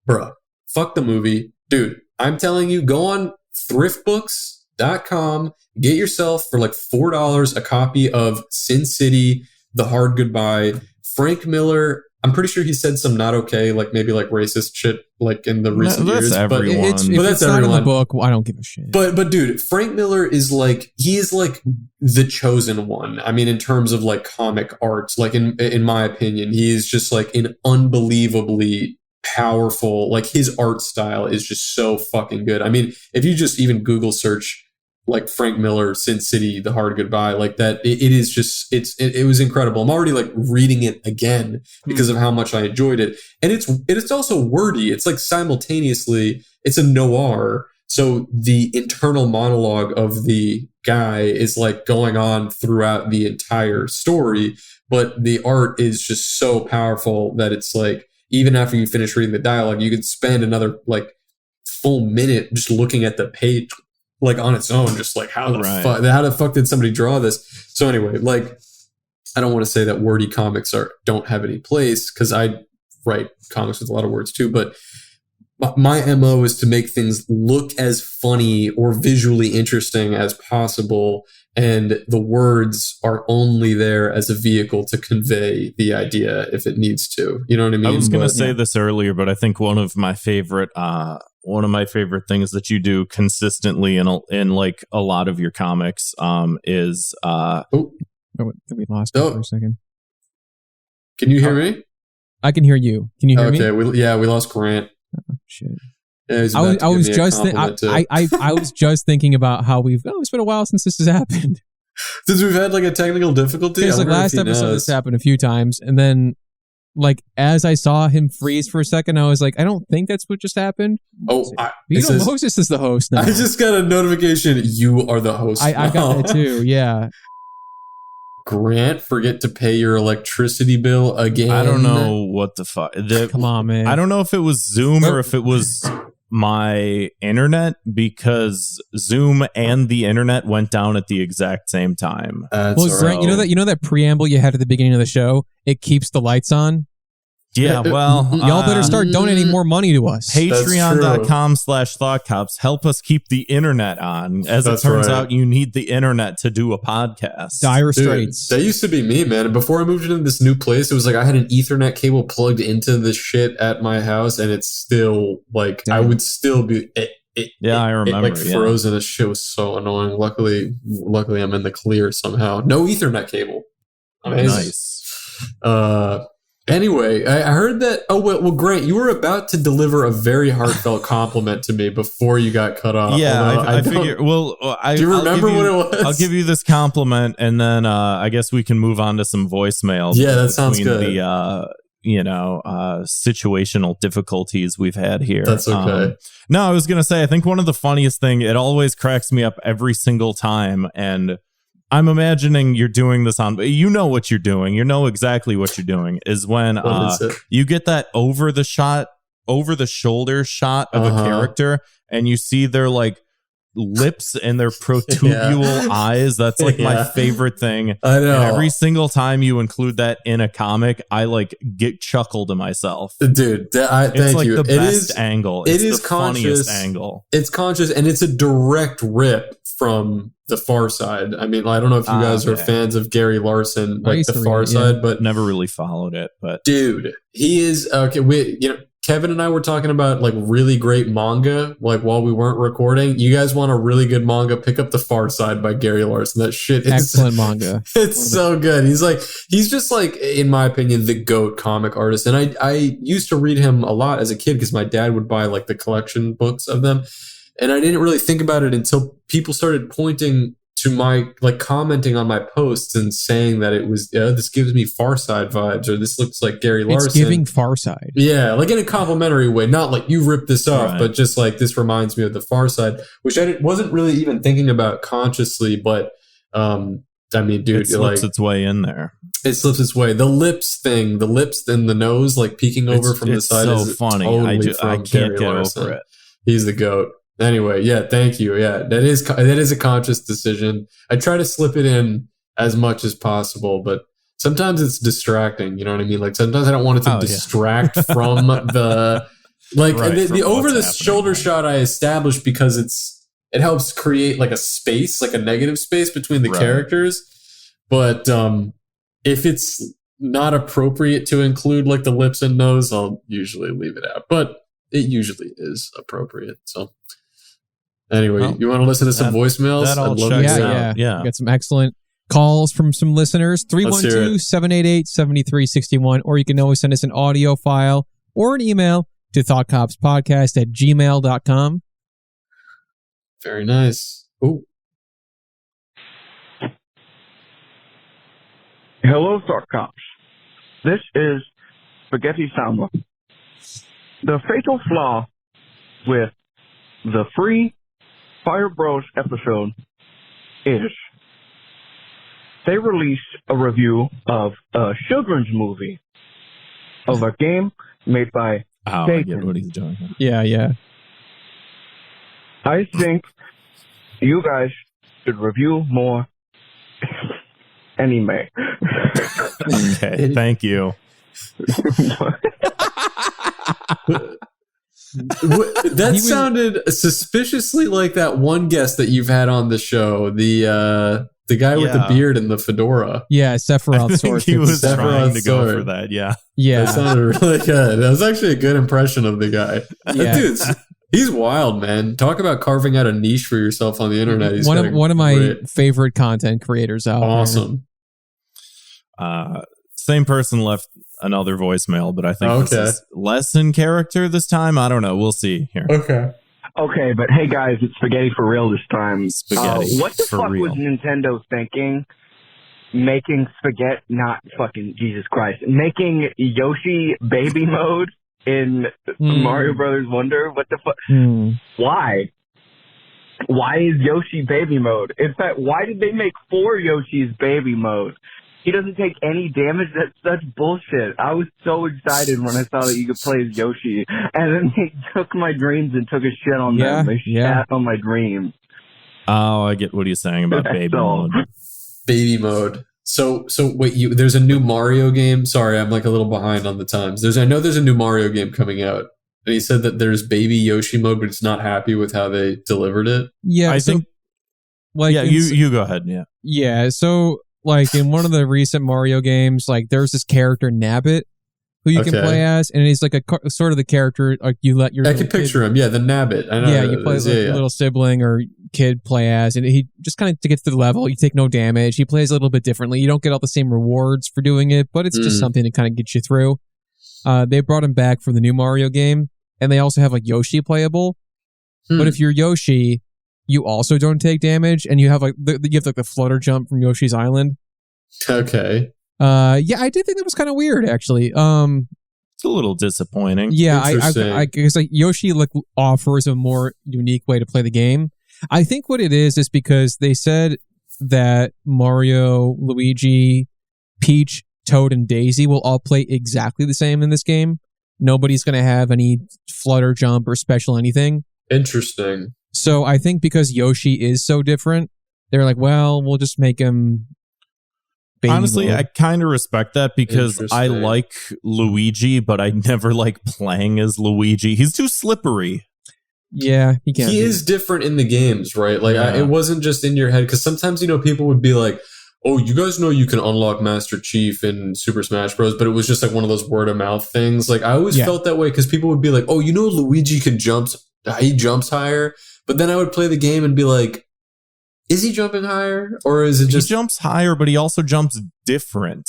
Bruh, fuck the movie. Dude, I'm telling you, go on thriftbooks.com, get yourself for like $4 a copy of Sin City, The Hard Goodbye. Frank Miller, I'm pretty sure he said some not okay, like maybe like racist shit, like in the recent years. Everyone. But that's everyone. Not in the book, well, I don't give a shit. But dude, Frank Miller is like, he is like the chosen one. I mean, in terms of like comic arts, like in my opinion, he is just like an unbelievably powerful, like his art style is just so fucking good. I mean, if you just even Google search like Frank Miller, Sin City, The Hard Goodbye, like that, it is just, it was incredible. I'm already like reading it again because of how much I enjoyed it. And it's also wordy. It's like simultaneously, it's a noir. So the internal monologue of the guy is like going on throughout the entire story, but the art is just so powerful that it's like, even after you finish reading the dialogue, you could spend another like full minute just looking at the page like on its own, just like how the fuck did somebody draw this? So anyway, like I don't want to say that wordy comics don't have any place, because I write comics with a lot of words too, but my MO is to make things look as funny or visually interesting as possible, and the words are only there as a vehicle to convey the idea if it needs to. You know what I mean? I was going to say this earlier, but I think one of my favorite things that you do consistently in like a lot of your comics is we lost it for a second. Can you hear me? I can hear you. Can you hear me? Okay, we lost Grant. Oh, shit. Yeah, I was just thinking about how it's been a while since this has happened. Since we've had like a technical difficulty. Because like last episode this happened a few times, and then like as I saw him freeze for a second, I was like, I don't think that's what just happened. Oh, Beetlemoses is the host now. I just got a notification. You are the host. I got that too. Yeah. Grant, forget to pay your electricity bill again. I don't know what the fuck. Come on, man. I don't know if it was Zoom or if it was my internet, because Zoom and the internet went down at the exact same time. Grant, you know that preamble you had at the beginning of the show? It keeps the lights on. Yeah, well, y'all better start donating more money to us. Patreon.com/ThoughtCops. Help us keep the internet on. As it turns out, you need the internet to do a podcast. Dire straits. That used to be me, man. Before I moved into this new place, it was like I had an Ethernet cable plugged into the shit at my house, and it's still like, I would still be... I remember. It like frozen. This shit was so annoying. Luckily, I'm in the clear somehow. No Ethernet cable. Amazing. Nice. Anyway, I heard that. Oh well, Grant, you were about to deliver a very heartfelt compliment to me before you got cut off. Yeah, I figure. Well, do you remember what it was? I'll give you this compliment, and then I guess we can move on to some voicemails. Yeah, that sounds good. The situational difficulties we've had here. That's okay. No, I was gonna say, I think one of the funniest thing, it always cracks me up every single time, and I'm imagining you're doing this on, you know what you're doing. You know exactly what you're doing is when you get that over the shoulder shot of a character, and you see their like lips and their protubule eyes. That's like my favorite thing. I know. And every single time you include that in a comic, I like get chuckle to myself. Dude, thank you. It's like the best angle. It's the funniest angle. It's conscious, and it's a direct rip from The Far Side. I mean, I don't know if you guys are fans of Gary Larson, like The Far Side, but never really followed it. But dude, he is okay. Kevin and I were talking about like really great manga, like while we weren't recording. You guys want a really good manga? Pick up The Far Side by Gary Larson. That shit is excellent manga. It's so good. He's just like, in my opinion, the GOAT comic artist. And I used to read him a lot as a kid because my dad would buy like the collection books of them. And I didn't really think about it until people started pointing to my, like, commenting on my posts and saying that it was, this gives me Far Side vibes, or this looks like Gary Larson. It's giving Far Side. Yeah, like in a complimentary way. Not like you ripped this off, but just like this reminds me of The Far Side, which I wasn't really even thinking about consciously, but I mean, dude, it slips its way in there. It slips its way. The lips and the nose, like peeking over from the side, so is funny. Totally I can't Gary get Larson. over it. He's the GOAT. Anyway, yeah, thank you. Yeah, that is a conscious decision. I try to slip it in as much as possible, but sometimes it's distracting. You know what I mean? Like sometimes I don't want it to distract from the like the over the shoulder shot I established because it helps create like a space, like a negative space between the characters. But if it's not appropriate to include like the lips and nose, I'll usually leave it out. But it usually is appropriate. So anyway, Well, you want to listen to some voicemails? That all I'd love checks to. out. Yeah. We got some excellent calls from some listeners. 312-788-7361. Or you can always send us an audio file or an email to thoughtcopspodcast@gmail.com. Very nice. Ooh. Hello, Thought Cops. This is Spaghetti Samba. The fatal flaw with the free Fire Bros episode is they released a review of a children's movie of a game made by I Satan. get what he's doing. Yeah. I think you guys should review more anime. Okay, thank you. That sounded suspiciously like that one guest that you've had on the show, the guy with the beard and the fedora. Yeah, Sephiroth I think Sword. he was trying to go Sword. for that. Yeah. That sounded really good. That was actually a good impression of the guy. Yeah. He's wild, man. Talk about carving out a niche for yourself on the internet. He's One of my favorite content creators out. Awesome. Same person left another voicemail, but I think this is less in character this time. I don't know. We'll see here. Okay, but hey guys, it's Spaghetti for real this time. Spaghetti what the for fuck real. was Nintendo thinking? Making spaghetti, not fucking Jesus Christ, making Yoshi baby mode in Mario Brothers Wonder? What the fuck? Why? Why is Yoshi baby mode? In fact, why did they make 4 Yoshi's baby mode? He doesn't take any damage. That's such bullshit. I was so excited when I saw that you could play as Yoshi, and then they took my dreams and took a shit on them. They shat on my dreams. Oh, I get what he's saying about baby mode. Baby mode. So wait, there's a new Mario game. Sorry, I'm like a little behind on the times. I know there's a new Mario game coming out, and he said that there's baby Yoshi mode, but he's not happy with how they delivered it. Yeah, I think. Like, you go ahead. Yeah. Yeah. So, like in one of the recent Mario games, like there's this character Nabbit who you can play as, and he's like a sort of the character like you let your. I can picture him. Yeah, the Nabbit. I know. Yeah, you play like a little sibling or kid play as, and he just kind of to get to the level. You take no damage. He plays a little bit differently. You don't get all the same rewards for doing it, but it's just something to kind of get you through. They brought him back for the new Mario game, and they also have like Yoshi playable. But if you're Yoshi, you also don't take damage, and you have like the flutter jump from Yoshi's Island. Okay. Yeah, I did think that was kind of weird, actually. It's a little disappointing. Yeah, I guess like Yoshi like offers a more unique way to play the game. I think what it is because they said that Mario, Luigi, Peach, Toad, and Daisy will all play exactly the same in this game. Nobody's going to have any flutter jump or special anything. Interesting. So I think because Yoshi is so different, they're like, well, we'll just make him honestly mode. I kind of respect that because I like Luigi, but I never like playing as Luigi. He's too slippery. Yeah, he is different in the games, right? Like it wasn't just in your head, because sometimes people would be like, oh, you guys know you can unlock Master Chief in Super Smash Bros., but it was just like one of those word of mouth things. Like I always felt that way because people would be like, oh, Luigi he jumps higher, but then I would play the game and be like, is he jumping higher, or is it just he jumps higher, but he also jumps different.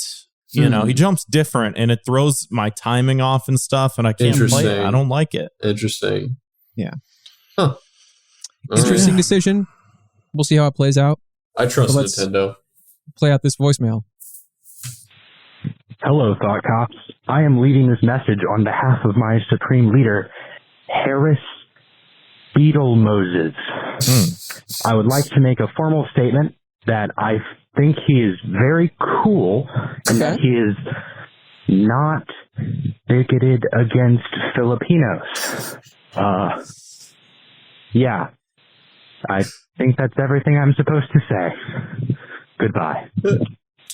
You know, he jumps different, and it throws my timing off and stuff, and I can't play it. I don't like it. Interesting. Yeah. Huh. Interesting decision. We'll see how it plays out. I trust Nintendo. Play out this voicemail. Hello, Thought Cops. I am leaving this message on behalf of my supreme leader, Harris Beetlemoses. I would like to make a formal statement that I think he is very cool and that he is not bigoted against Filipinos. Yeah. I think that's everything I'm supposed to say. Goodbye.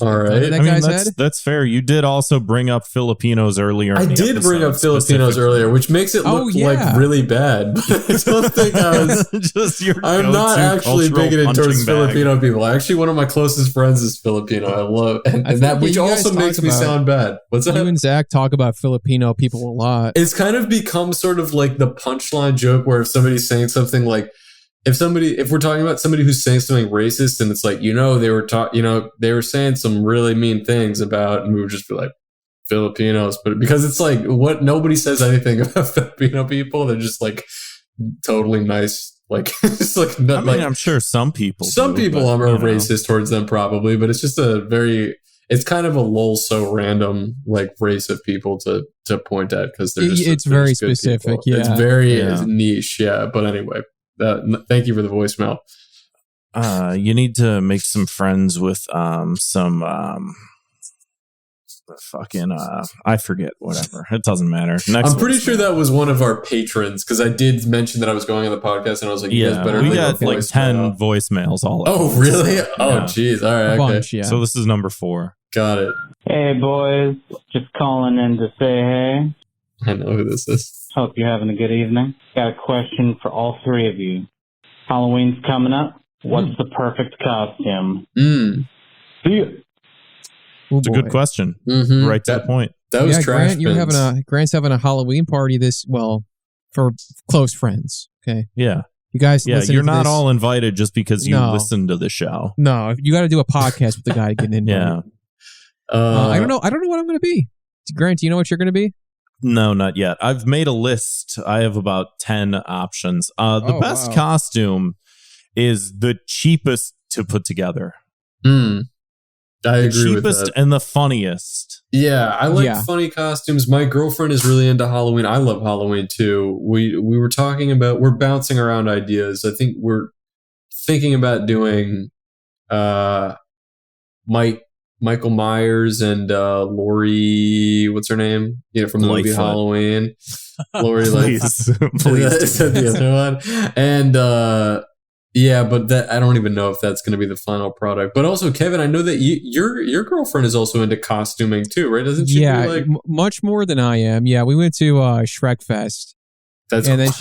All right. That guy said? That's fair. You did also bring up Filipinos earlier. I did bring up Filipinos earlier, which makes it look like really bad. But I don't think I was. I'm not actually bigoted towards Filipino people. Actually, one of my closest friends is Filipino. I love, and that, which also makes me sound bad. What's that? You and Zach talk about Filipino people a lot. It's kind of become sort of like the punchline joke where if somebody's saying something like, if we're talking about somebody who's saying something racist and it's like, they were saying some really mean things about, and we would just be like, Filipinos, but because it's like, what, nobody says anything about Filipino people. They're just like totally nice. Like, it's like, I'm sure some people are racist towards them probably, but it's just it's kind of a lol so random like race of people to point at because it's very specific. Yeah. It's very niche. Yeah. But anyway. Thank you for the voicemail. You need to make some friends with I forget, whatever. It doesn't matter. I'm pretty sure that was one of our patrons because I did mention that I was going on the podcast and I was like, you guys better. We got like 10 voicemails all. Oh, really? Oh, geez. All right. Bunch, So this is number 4. Got it. Hey, boys. Just calling in to say hey. I know who this is. Hope you're having a good evening. Got a question for all 3 of you. Halloween's coming up. What's the perfect costume? See you. It's a good question. Mm-hmm. Right to the point. That was trash. Grant's having a Halloween party for close friends. Okay. Yeah. You guys, you're not all invited just because you listen to the show. No, you got to do a podcast with the guy getting in. Yeah. I don't know what I'm going to be. Grant, do you know what you're going to be? No, not yet. I've made a list. I have about 10 options. The best costume is the cheapest to put together. I agree with that. The cheapest and the funniest. Yeah, I like funny costumes. My girlfriend is really into Halloween. I love Halloween too. We were talking about, we're bouncing around ideas. I think we're thinking about doing Michael Myers and Laurie, what's her name? From the movie Halloween. Laurie, please. The other one. And but that I don't even know if that's going to be the final product. But also, Kevin, I know that your girlfriend is also into costuming too, right? Doesn't she? Yeah, much more than I am. Yeah, we went to Shrek Fest. Then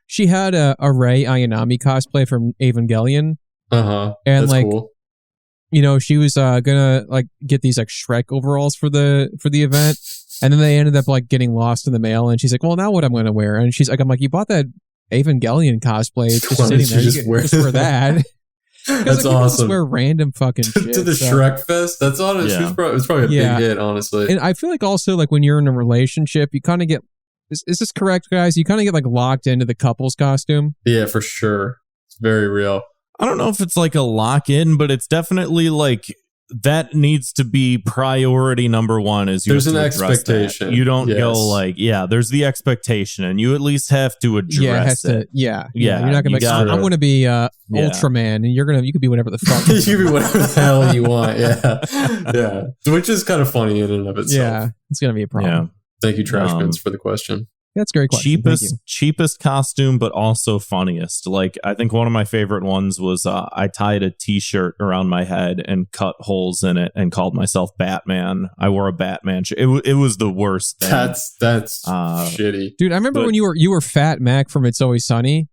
she had a Rei Ayanami cosplay from Evangelion. And that's cool. She was gonna get these Shrek overalls for the event, and then they ended up getting lost in the mail. And she's like, "Well, now what I'm gonna wear?" And she's like, "I'm like, you bought that Evangelion cosplay, it's just sitting there. Just wear that." That's awesome. Just wear random fucking shit to the Shrek Fest. That's honest. It's probably a big hit, honestly. And I feel like also when you're in a relationship, you kind of get. Is this correct, guys? You kind of get locked into the couple's costume. Yeah, for sure. It's very real. I don't know if it's a lock in, but it's definitely that needs to be priority number one. Is there's an expectation. You don't go there's the expectation, and you at least have to address it. You're not gonna I'm gonna be Ultraman, and you could be whatever the fuck. You can be whatever the hell you want. Yeah, which is kind of funny in and of itself. Yeah, it's gonna be a problem. Yeah. Thank you, Trash Bins, for the question. That's a great question. Cheapest costume, but also funniest. I think one of my favorite ones was I tied a t-shirt around my head and cut holes in it and called myself Batman. I wore a Batman shirt. It was the worst thing. That's shitty. Dude, I remember when you were Fat Mac from It's Always Sunny.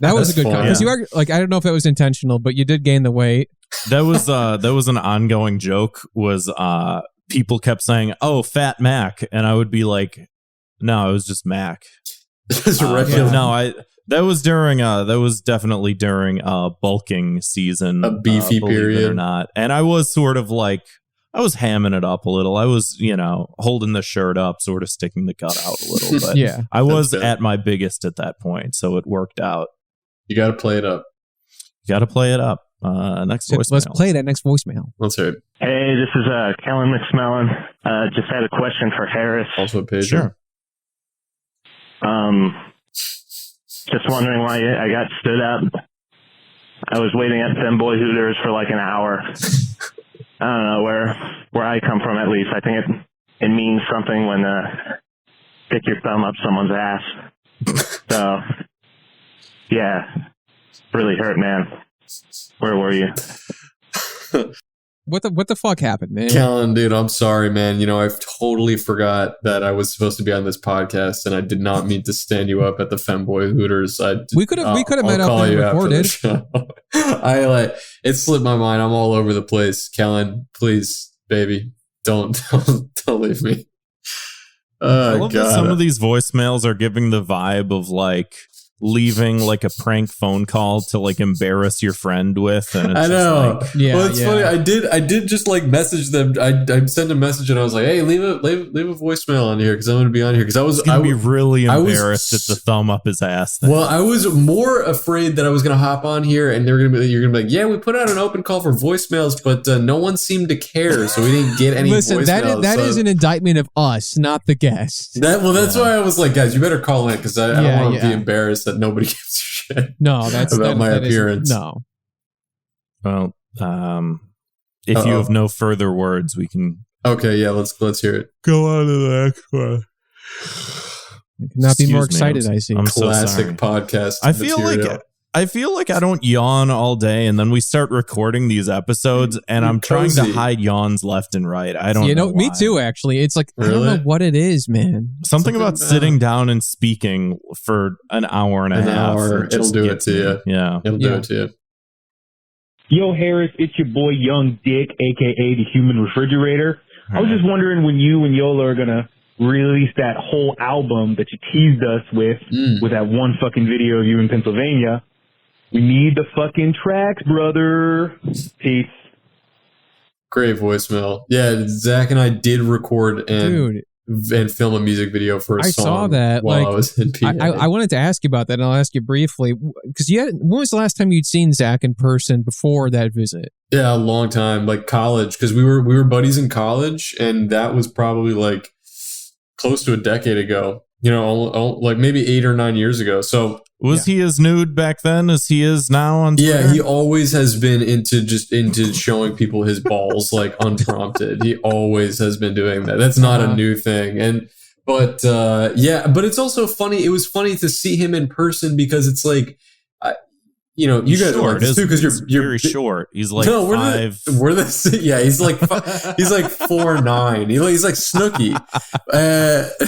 That was a good comment. Because you are I don't know if that was intentional, but you did gain the weight. That was an ongoing joke, was people kept saying, "Oh, Fat Mac," and I would be like, no, it was just Mac. No, that was definitely during bulking season, a beefy period or not. And I was sort of I was hamming it up a little. I was, holding the shirt up, sort of sticking the gut out a little. But I was at my biggest at that point, so it worked out. You got to play it up. Next voicemail. Let's play that next voicemail. Let's hear it. Hey, this is Kellen McSmellon. Just had a question for Harris. Also a pager. Sure. Just wondering why I got stood up. I was waiting at Femboy Hooters for an hour. I don't know where I come from, at least. I think it means something when stick your thumb up someone's ass. So, yeah, really hurt, man. Where were you? What the fuck happened, man? Callan, dude, I'm sorry, man. You know, I totally forgot that I was supposed to be on this podcast, and I did not mean to stand you up at the Femboy Hooters. We could have met up and recorded. It slipped my mind. I'm all over the place. Callan, please, baby, don't leave me. I love that some of these voicemails are giving the vibe of like leaving like a prank phone call to like embarrass your friend with, and it's I know. Like, well, it's funny. I did just like message them. I sent a message and I was like, "Hey, leave a voicemail on here because I'm going to be on here." Because I was be really embarrassed at the thumb up his ass thing. Well, I was more afraid that I was going to hop on here and you're going to be like, "Yeah, we put out an open call for voicemails, but no one seemed to care, so we didn't get any." Listen, voicemails. that is an indictment of us, not the guest. That's why I was like, guys, you better call in because I don't want to be embarrassed that nobody gives a shit. No, that's about my appearance. No. Well, if you have no further words, we can. Okay, yeah, let's hear it. Go on to the next one. I could not be more excited. I see. I'm classic so podcast. I feel like I don't yawn all day, and then we start recording these episodes, and I'm trying to hide yawns left and right. I don't know. Me too, actually. It's like, really? I don't know what it is, man. Something about sitting down and speaking for an hour and a half. It'll do it to you. Yeah. It'll do it to you. Yo, Harris, it's your boy Young Dick, a.k.a. the Human Refrigerator. I was just wondering when you and Yola are going to release that whole album that you teased us with that one fucking video of you in Pennsylvania. We need the fucking tracks, brother. Peace. Great voicemail. Yeah, Zach and I did record and film a music video for a song. I saw that while I was in PA. I wanted to ask you about that, and I'll ask you briefly. Because when was the last time you'd seen Zach in person before that visit? Yeah, a long time, like college, because we were buddies in college, and that was probably like close to a decade ago. You know, like maybe 8 or 9 years ago. So was he as nude back then as he is now on Twitter? Yeah, he always has been into showing people his balls like unprompted. He always has been doing that. That's not a new thing. But it's also funny. It was funny to see him in person because it's like, you know, you guys are like this too because you're very short. He's like no, five. He's like 4'9". He's like Snooki.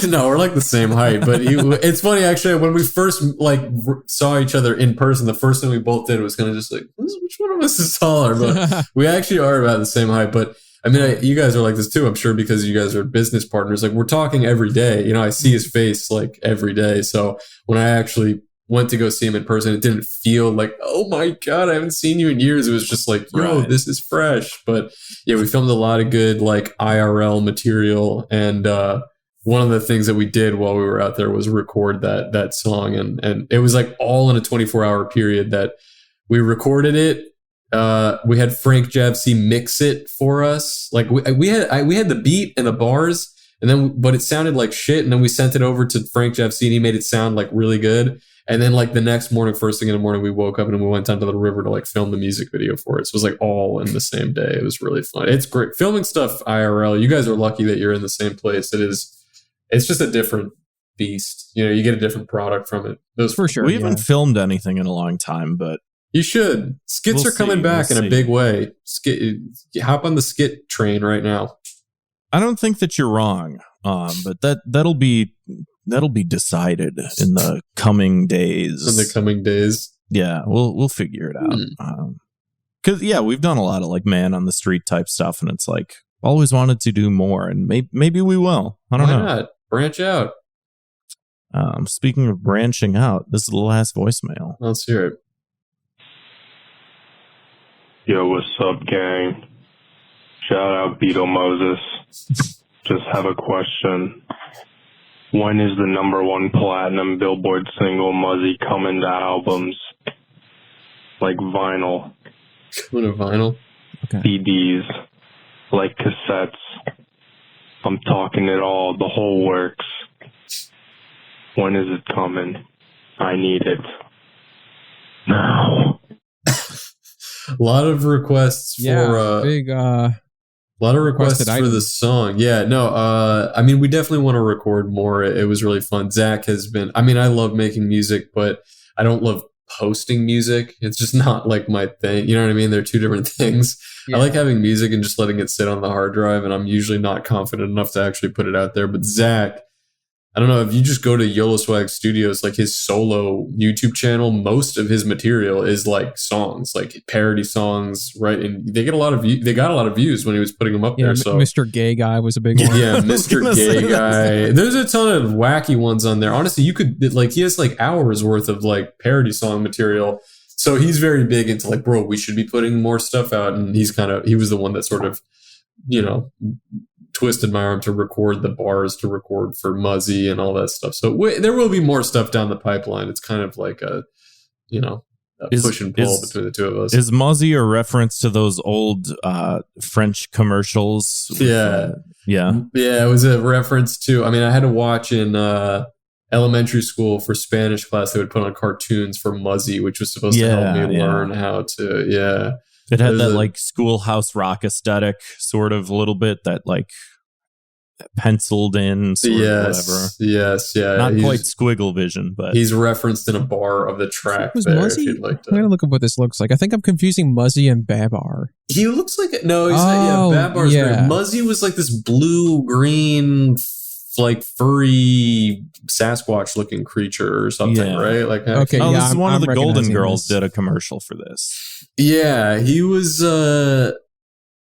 No, we're like the same height. But it's funny actually. When we first like saw each other in person, the first thing we both did was kind of just like, which one of us is taller? But we actually are about the same height. But I mean, you guys are like this too, I'm sure, because you guys are business partners. Like we're talking every day. You know, I see his face like every day. So when I actually went to go see him in person, it didn't feel like, oh my God, I haven't seen you in years. It was just like, yo, this is fresh. But yeah, we filmed a lot of good like IRL material. And one of the things that we did while we were out there was record that song. And it was like all in a 24-hour period that we recorded it. We had Frank Javsey mix it for us. Like we had the beat and the bars, and then but it sounded like shit. And then we sent it over to Frank Javsey, and he made it sound like really good. And then like the next morning, first thing in the morning, we woke up and we went down to the river to like film the music video for it. So it was like all in the same day. It was really fun. It's great filming stuff IRL. You guys are lucky that you're in the same place. It's just a different beast. You know, you get a different product from it. Those for sure. We haven't filmed anything in a long time, but you should. Skits are coming back in a big way. Hop on the skit train right now. I don't think that you're wrong, but that'll be decided in the coming days. Yeah, we'll figure it out. Because we've done a lot of like man on the street type stuff, and it's like always wanted to do more, and maybe we will. I don't know. Why not? Branch out. Speaking of branching out, this is the last voicemail. Let's hear it. Yo, what's up, gang? Shout out Beetlemoses. Just have a question. When is the #1 platinum Billboard single Muzzy coming to albums? Like vinyl. Coming to vinyl? Okay. CDs. Like cassettes. I'm talking it all, the whole works. When is it coming? I need it. Now. A lot of requests for big a lot of requests for the song. Yeah, no, I mean, we definitely want to record more. It was really fun. Zach has been, I mean, I love making music, but I don't love posting music. It's just not like my thing. You know what I mean? They're two different things. Yeah. I like having music and just letting it sit on the hard drive, and I'm usually not confident enough to actually put it out there. But Zach, I don't know, if you just go to YOLO Swag Studios, like his solo YouTube channel, most of his material is like songs, like parody songs, right? And they get a lot of they got a lot of views when he was putting them up there. So Mr. Gay Guy was a big one. Yeah, Mr. Gay Guy. There's a ton of wacky ones on there. Honestly, you could like he has like hours worth of like parody song material. So he's very big into like, bro, we should be putting more stuff out. And he was the one that sort of, you know, twisted my arm to record the bars, to record for Muzzy and all that stuff. So there will be more stuff down the pipeline. It's kind of like a, you know, push and pull between the two of us. Is Muzzy a reference to those old French commercials? Yeah. Yeah. Yeah, it was a reference to, I mean, I had to watch in elementary school for Spanish class, they would put on cartoons for Muzzy, which was supposed to help me learn how to, It had that like Schoolhouse Rock aesthetic, sort of a little bit, that like penciled in sort of whatever. Yes, yeah. Not quite squiggle vision, but he's referenced in a bar of the track there. Muzzy? If you'd like to. I'm gonna look up what this looks like. I think I'm confusing Muzzy and Babar. He looks like no, he's not. Yeah, Babar's great. Muzzy was like this blue green, like furry Sasquatch looking creature or something, right? Like this is one of the Golden Girls did a commercial for this. Yeah, he was.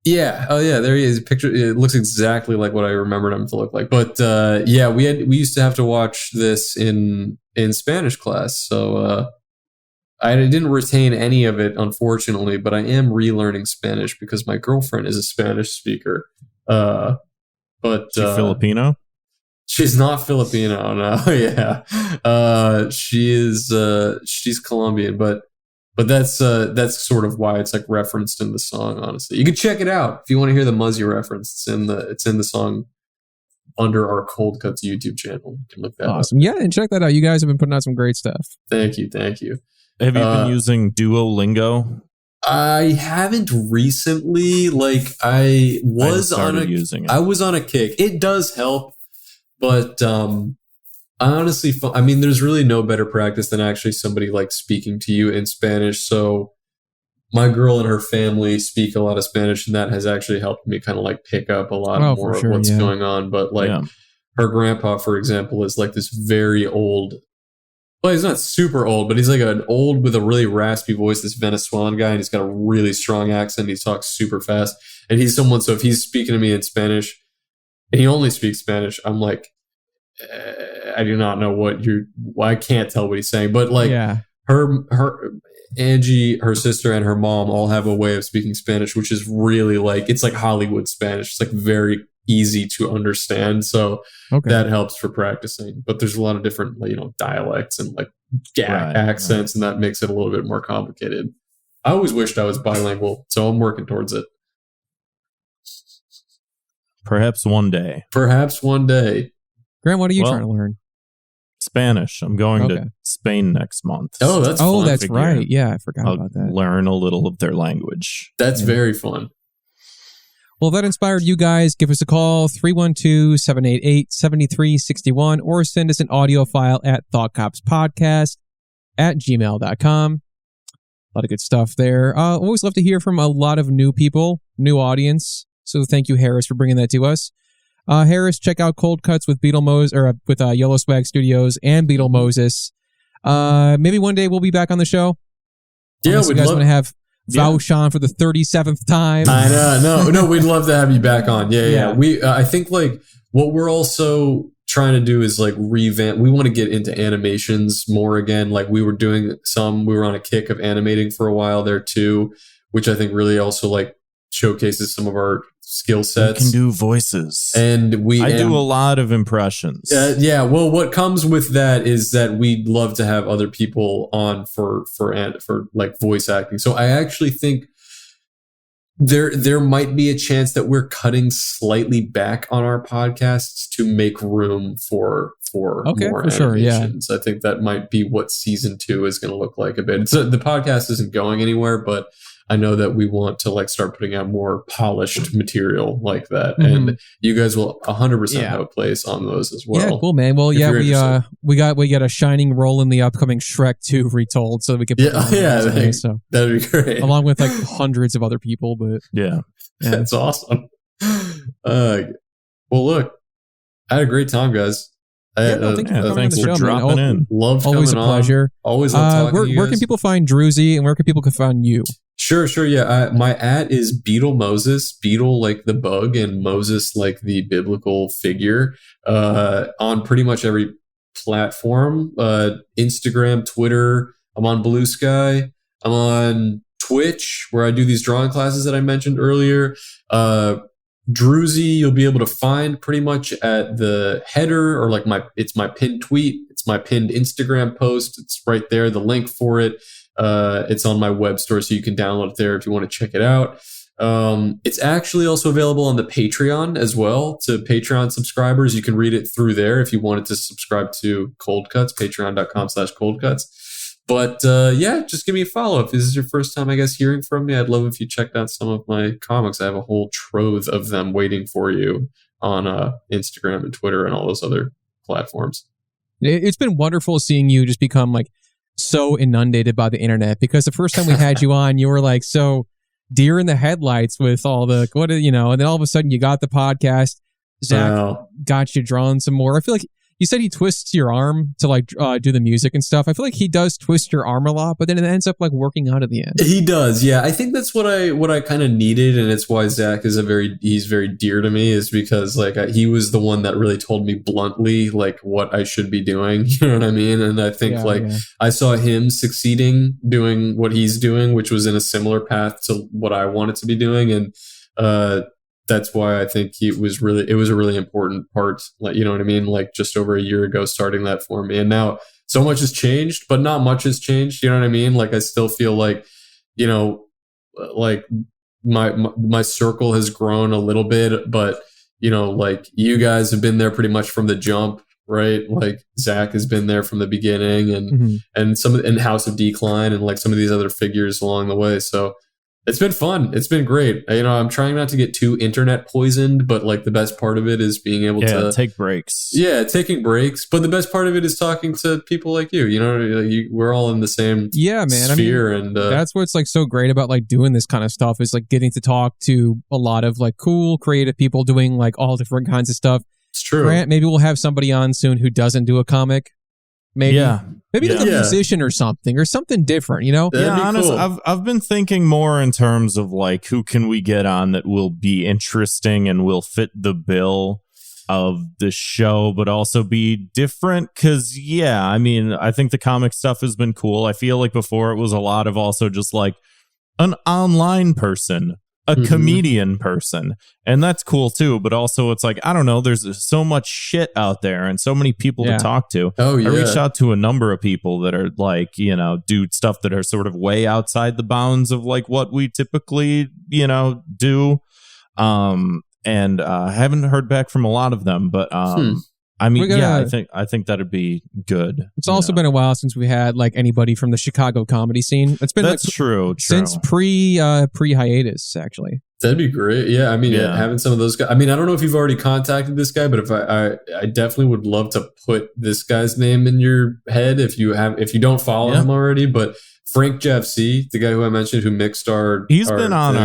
Yeah. Oh, yeah. There he is. Picture. It looks exactly like what I remembered him to look like. But yeah, we used to have to watch this in Spanish class. So I didn't retain any of it, unfortunately. But I am relearning Spanish because my girlfriend is a Spanish speaker. But she Filipino? She's not Filipino. No. Yeah. She is. She's Colombian, but that's sort of why it's like referenced in the song. Honestly, you can check it out if you want to hear the Muzzy reference. It's in the song under our Cold Cuts YouTube channel. You can look that up. Yeah, and check that out. You guys have been putting out some great stuff. Thank you. Have you been using Duolingo? I haven't recently. Like I was using it. I was on a kick. It does help, but honestly, I mean, there's really no better practice than actually somebody like speaking to you in Spanish. So my girl and her family speak a lot of Spanish, and that has actually helped me kind of like pick up a lot more of what's going on. But like her grandpa, for example, is like this very old, well, he's not super old, but he's like an old with a really raspy voice, this Venezuelan guy, and he's got a really strong accent. He talks super fast. And he's someone, so if he's speaking to me in Spanish and he only speaks Spanish, I'm like, I do not know I can't tell what he's saying, but like her Angie, her sister, and her mom all have a way of speaking Spanish, which is really like, it's like Hollywood Spanish. It's like very easy to understand. So that helps for practicing, but there's a lot of different, you know, dialects and like accents, and that makes it a little bit more complicated. I always wished I was bilingual, so I'm working towards it. Perhaps one day. Grant, what are you trying to learn? Spanish. I'm going to Spain next month. Oh, that's fun. That's right. Yeah, I forgot about that. Learn a little of their language. That's very fun. Well, if that inspired you guys, give us a call, 312-788-7361, or send us an audio file at thoughtcopspodcast@gmail.com. A lot of good stuff there. Always love to hear from a lot of new people, new audience. So thank you, Harris, for bringing that to us. Harris, check out Cold Cuts with Beetlemoses, or with YOLO Swag Studios and Beetlemoses. Maybe one day we'll be back on the show. Yeah, you guys want to have Vaushan for the 37th time. I know. No, we'd love to have you back on. Yeah. We, I think like what we're also trying to do is like revamp. We want to get into animations more again. Like we were on a kick of animating for a while there too, which I think really also like showcases some of our skill sets. We can do voices, and I do a lot of impressions. Well, what comes with that is that we'd love to have other people on for like voice acting. So I actually think there might be a chance that we're cutting slightly back on our podcasts to make room for more animations. I think that might be what season 2 is going to look like a bit. So the podcast isn't going anywhere, but I know that we want to like start putting out more polished material like that, and you guys will 100% have a place on those as well. Yeah, cool, man. Well, we got a shining role in the upcoming Shrek 2 retold, so we could so that'd be great, along with like hundreds of other people. But that's awesome. Well, look, I had a great time, guys. Thanks for dropping in. Love always a pleasure. Always love talking to you where guys. can people find Druzy, and where can people find you? Sure. Yeah, my @ is Beetlemoses. Beetle like the bug, and Moses like the biblical figure. On pretty much every platform: Instagram, Twitter. I'm on Blue Sky. I'm on Twitch, where I do these drawing classes that I mentioned earlier. Druzy, you'll be able to find pretty much at the header, or like it's my pinned tweet. It's my pinned Instagram post. It's right there, the link for it. It's on my web store, so you can download it there if you want to check it out. It's actually also available on the Patreon as well. To Patreon subscribers, you can read it through there if you wanted to subscribe to Cold Cuts, patreon.com/Cold Cuts. But just give me a follow. If this is your first time, I guess, hearing from me, I'd love if you checked out some of my comics. I have a whole trove of them waiting for you on Instagram and Twitter and all those other platforms. It's been wonderful seeing you just become like so inundated by the internet, because the first time we had you on, you were like so deer in the headlights with all the and then all of a sudden you got the podcast. Zach got you drawing some more. I feel like you said he twists your arm to like do the music and stuff. I feel like he does twist your arm a lot, but then it ends up like working out at the end. He does, yeah. I think that's what I kind of needed, and it's why Zach is he's very dear to me, is because like he was the one that really told me bluntly like what I should be doing. You know what I mean? And I think I saw him succeeding doing what he's doing, which was in a similar path to what I wanted to be doing, and that's why I think it was a really important part. Like, you know what I mean? Like just over a year ago, starting that for me. And now so much has changed, but not much has changed. You know what I mean? Like I still feel like, like my circle has grown a little bit, but like you guys have been there pretty much from the jump, right? Like Zach has been there from the beginning, and House of Decline, and like some of these other figures along the way. So it's been fun. It's been great. I'm trying not to get too internet poisoned, but like the best part of it is being able to take breaks. Yeah, taking breaks. But the best part of it is talking to people like you. We're all in the same sphere, and that's what's like so great about like doing this kind of stuff, is like getting to talk to a lot of like cool, creative people doing like all different kinds of stuff. It's true. Grant, maybe we'll have somebody on soon who doesn't do a comic. Maybe like a musician or something different, honestly, cool. I've been thinking more in terms of like who can we get on that will be interesting and will fit the bill of the show, but also be different. Because I think the comic stuff has been cool. I feel like before it was a lot of also just like an online person, a comedian person, and that's cool too. But also it's like, I don't know, there's so much shit out there and so many people to talk to. I reached out to a number of people that are like, do stuff that are sort of way outside the bounds of like what we typically, do. And I haven't heard back from a lot of them, but I think that'd be good. It's also been a while since we had like anybody from the Chicago comedy scene. It's been true since pre-hiatus actually. That'd be great. Yeah, having some of those guys. I don't know if you've already contacted this guy, but if I definitely would love to put this guy's name in your head if you don't follow him already. But Frank JFC, the guy who I mentioned who mixed he's been on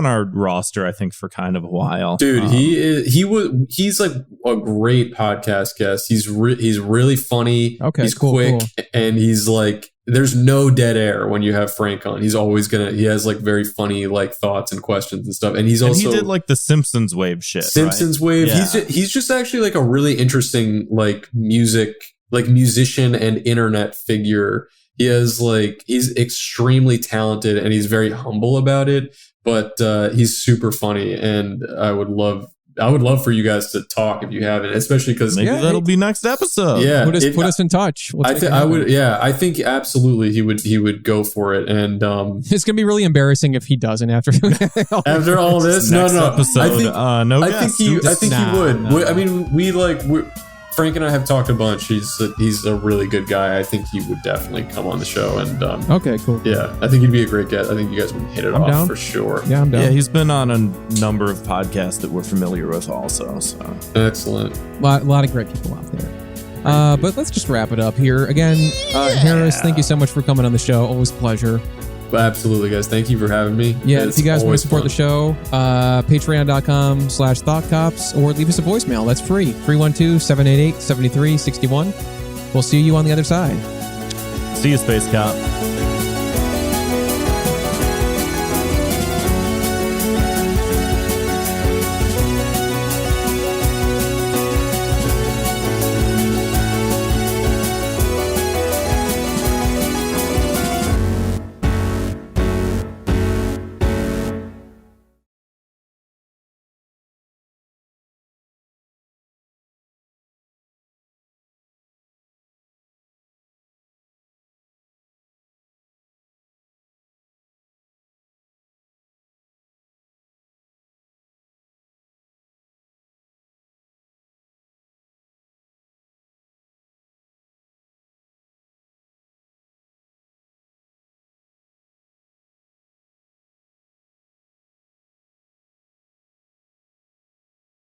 our roster, I think, for kind of a while. Dude, he's like a great podcast guest. He's really funny. Okay, he's cool, quick, and he's like, there's no dead air when you have Frank on. He's always he has like very funny like thoughts and questions and stuff. And he did like the Simpsons wave shit. Simpsons wave. Yeah. He's just actually like a really interesting like musician and internet figure. He has he's extremely talented and he's very humble about it, but he's super funny, and I would love for you guys to talk if you haven't, especially because maybe that'll be next episode. Yeah, put us in touch. I think absolutely he would go for it, and it's gonna be really embarrassing if he doesn't after all this. Next episode. I think he would. Frank and I have talked a bunch. He's a really good guy. I think he would definitely come on the show. And okay, cool. Yeah, I think he'd be a great guest. I think you guys would hit it off down. for sure. Yeah, I'm down. Yeah, he's been on a number of podcasts that we're familiar with also. So excellent. A lot of great people out there. But let's just wrap it up here. Again, Harris, thank you so much for coming on the show. Always a pleasure. Absolutely, guys. Thank you for having me. Yeah, It's if you guys want to support fun. the show, patreon.com/thoughtcops or leave us a voicemail. That's free. 312-788-7361. We'll see you on the other side. see you, Space Cop.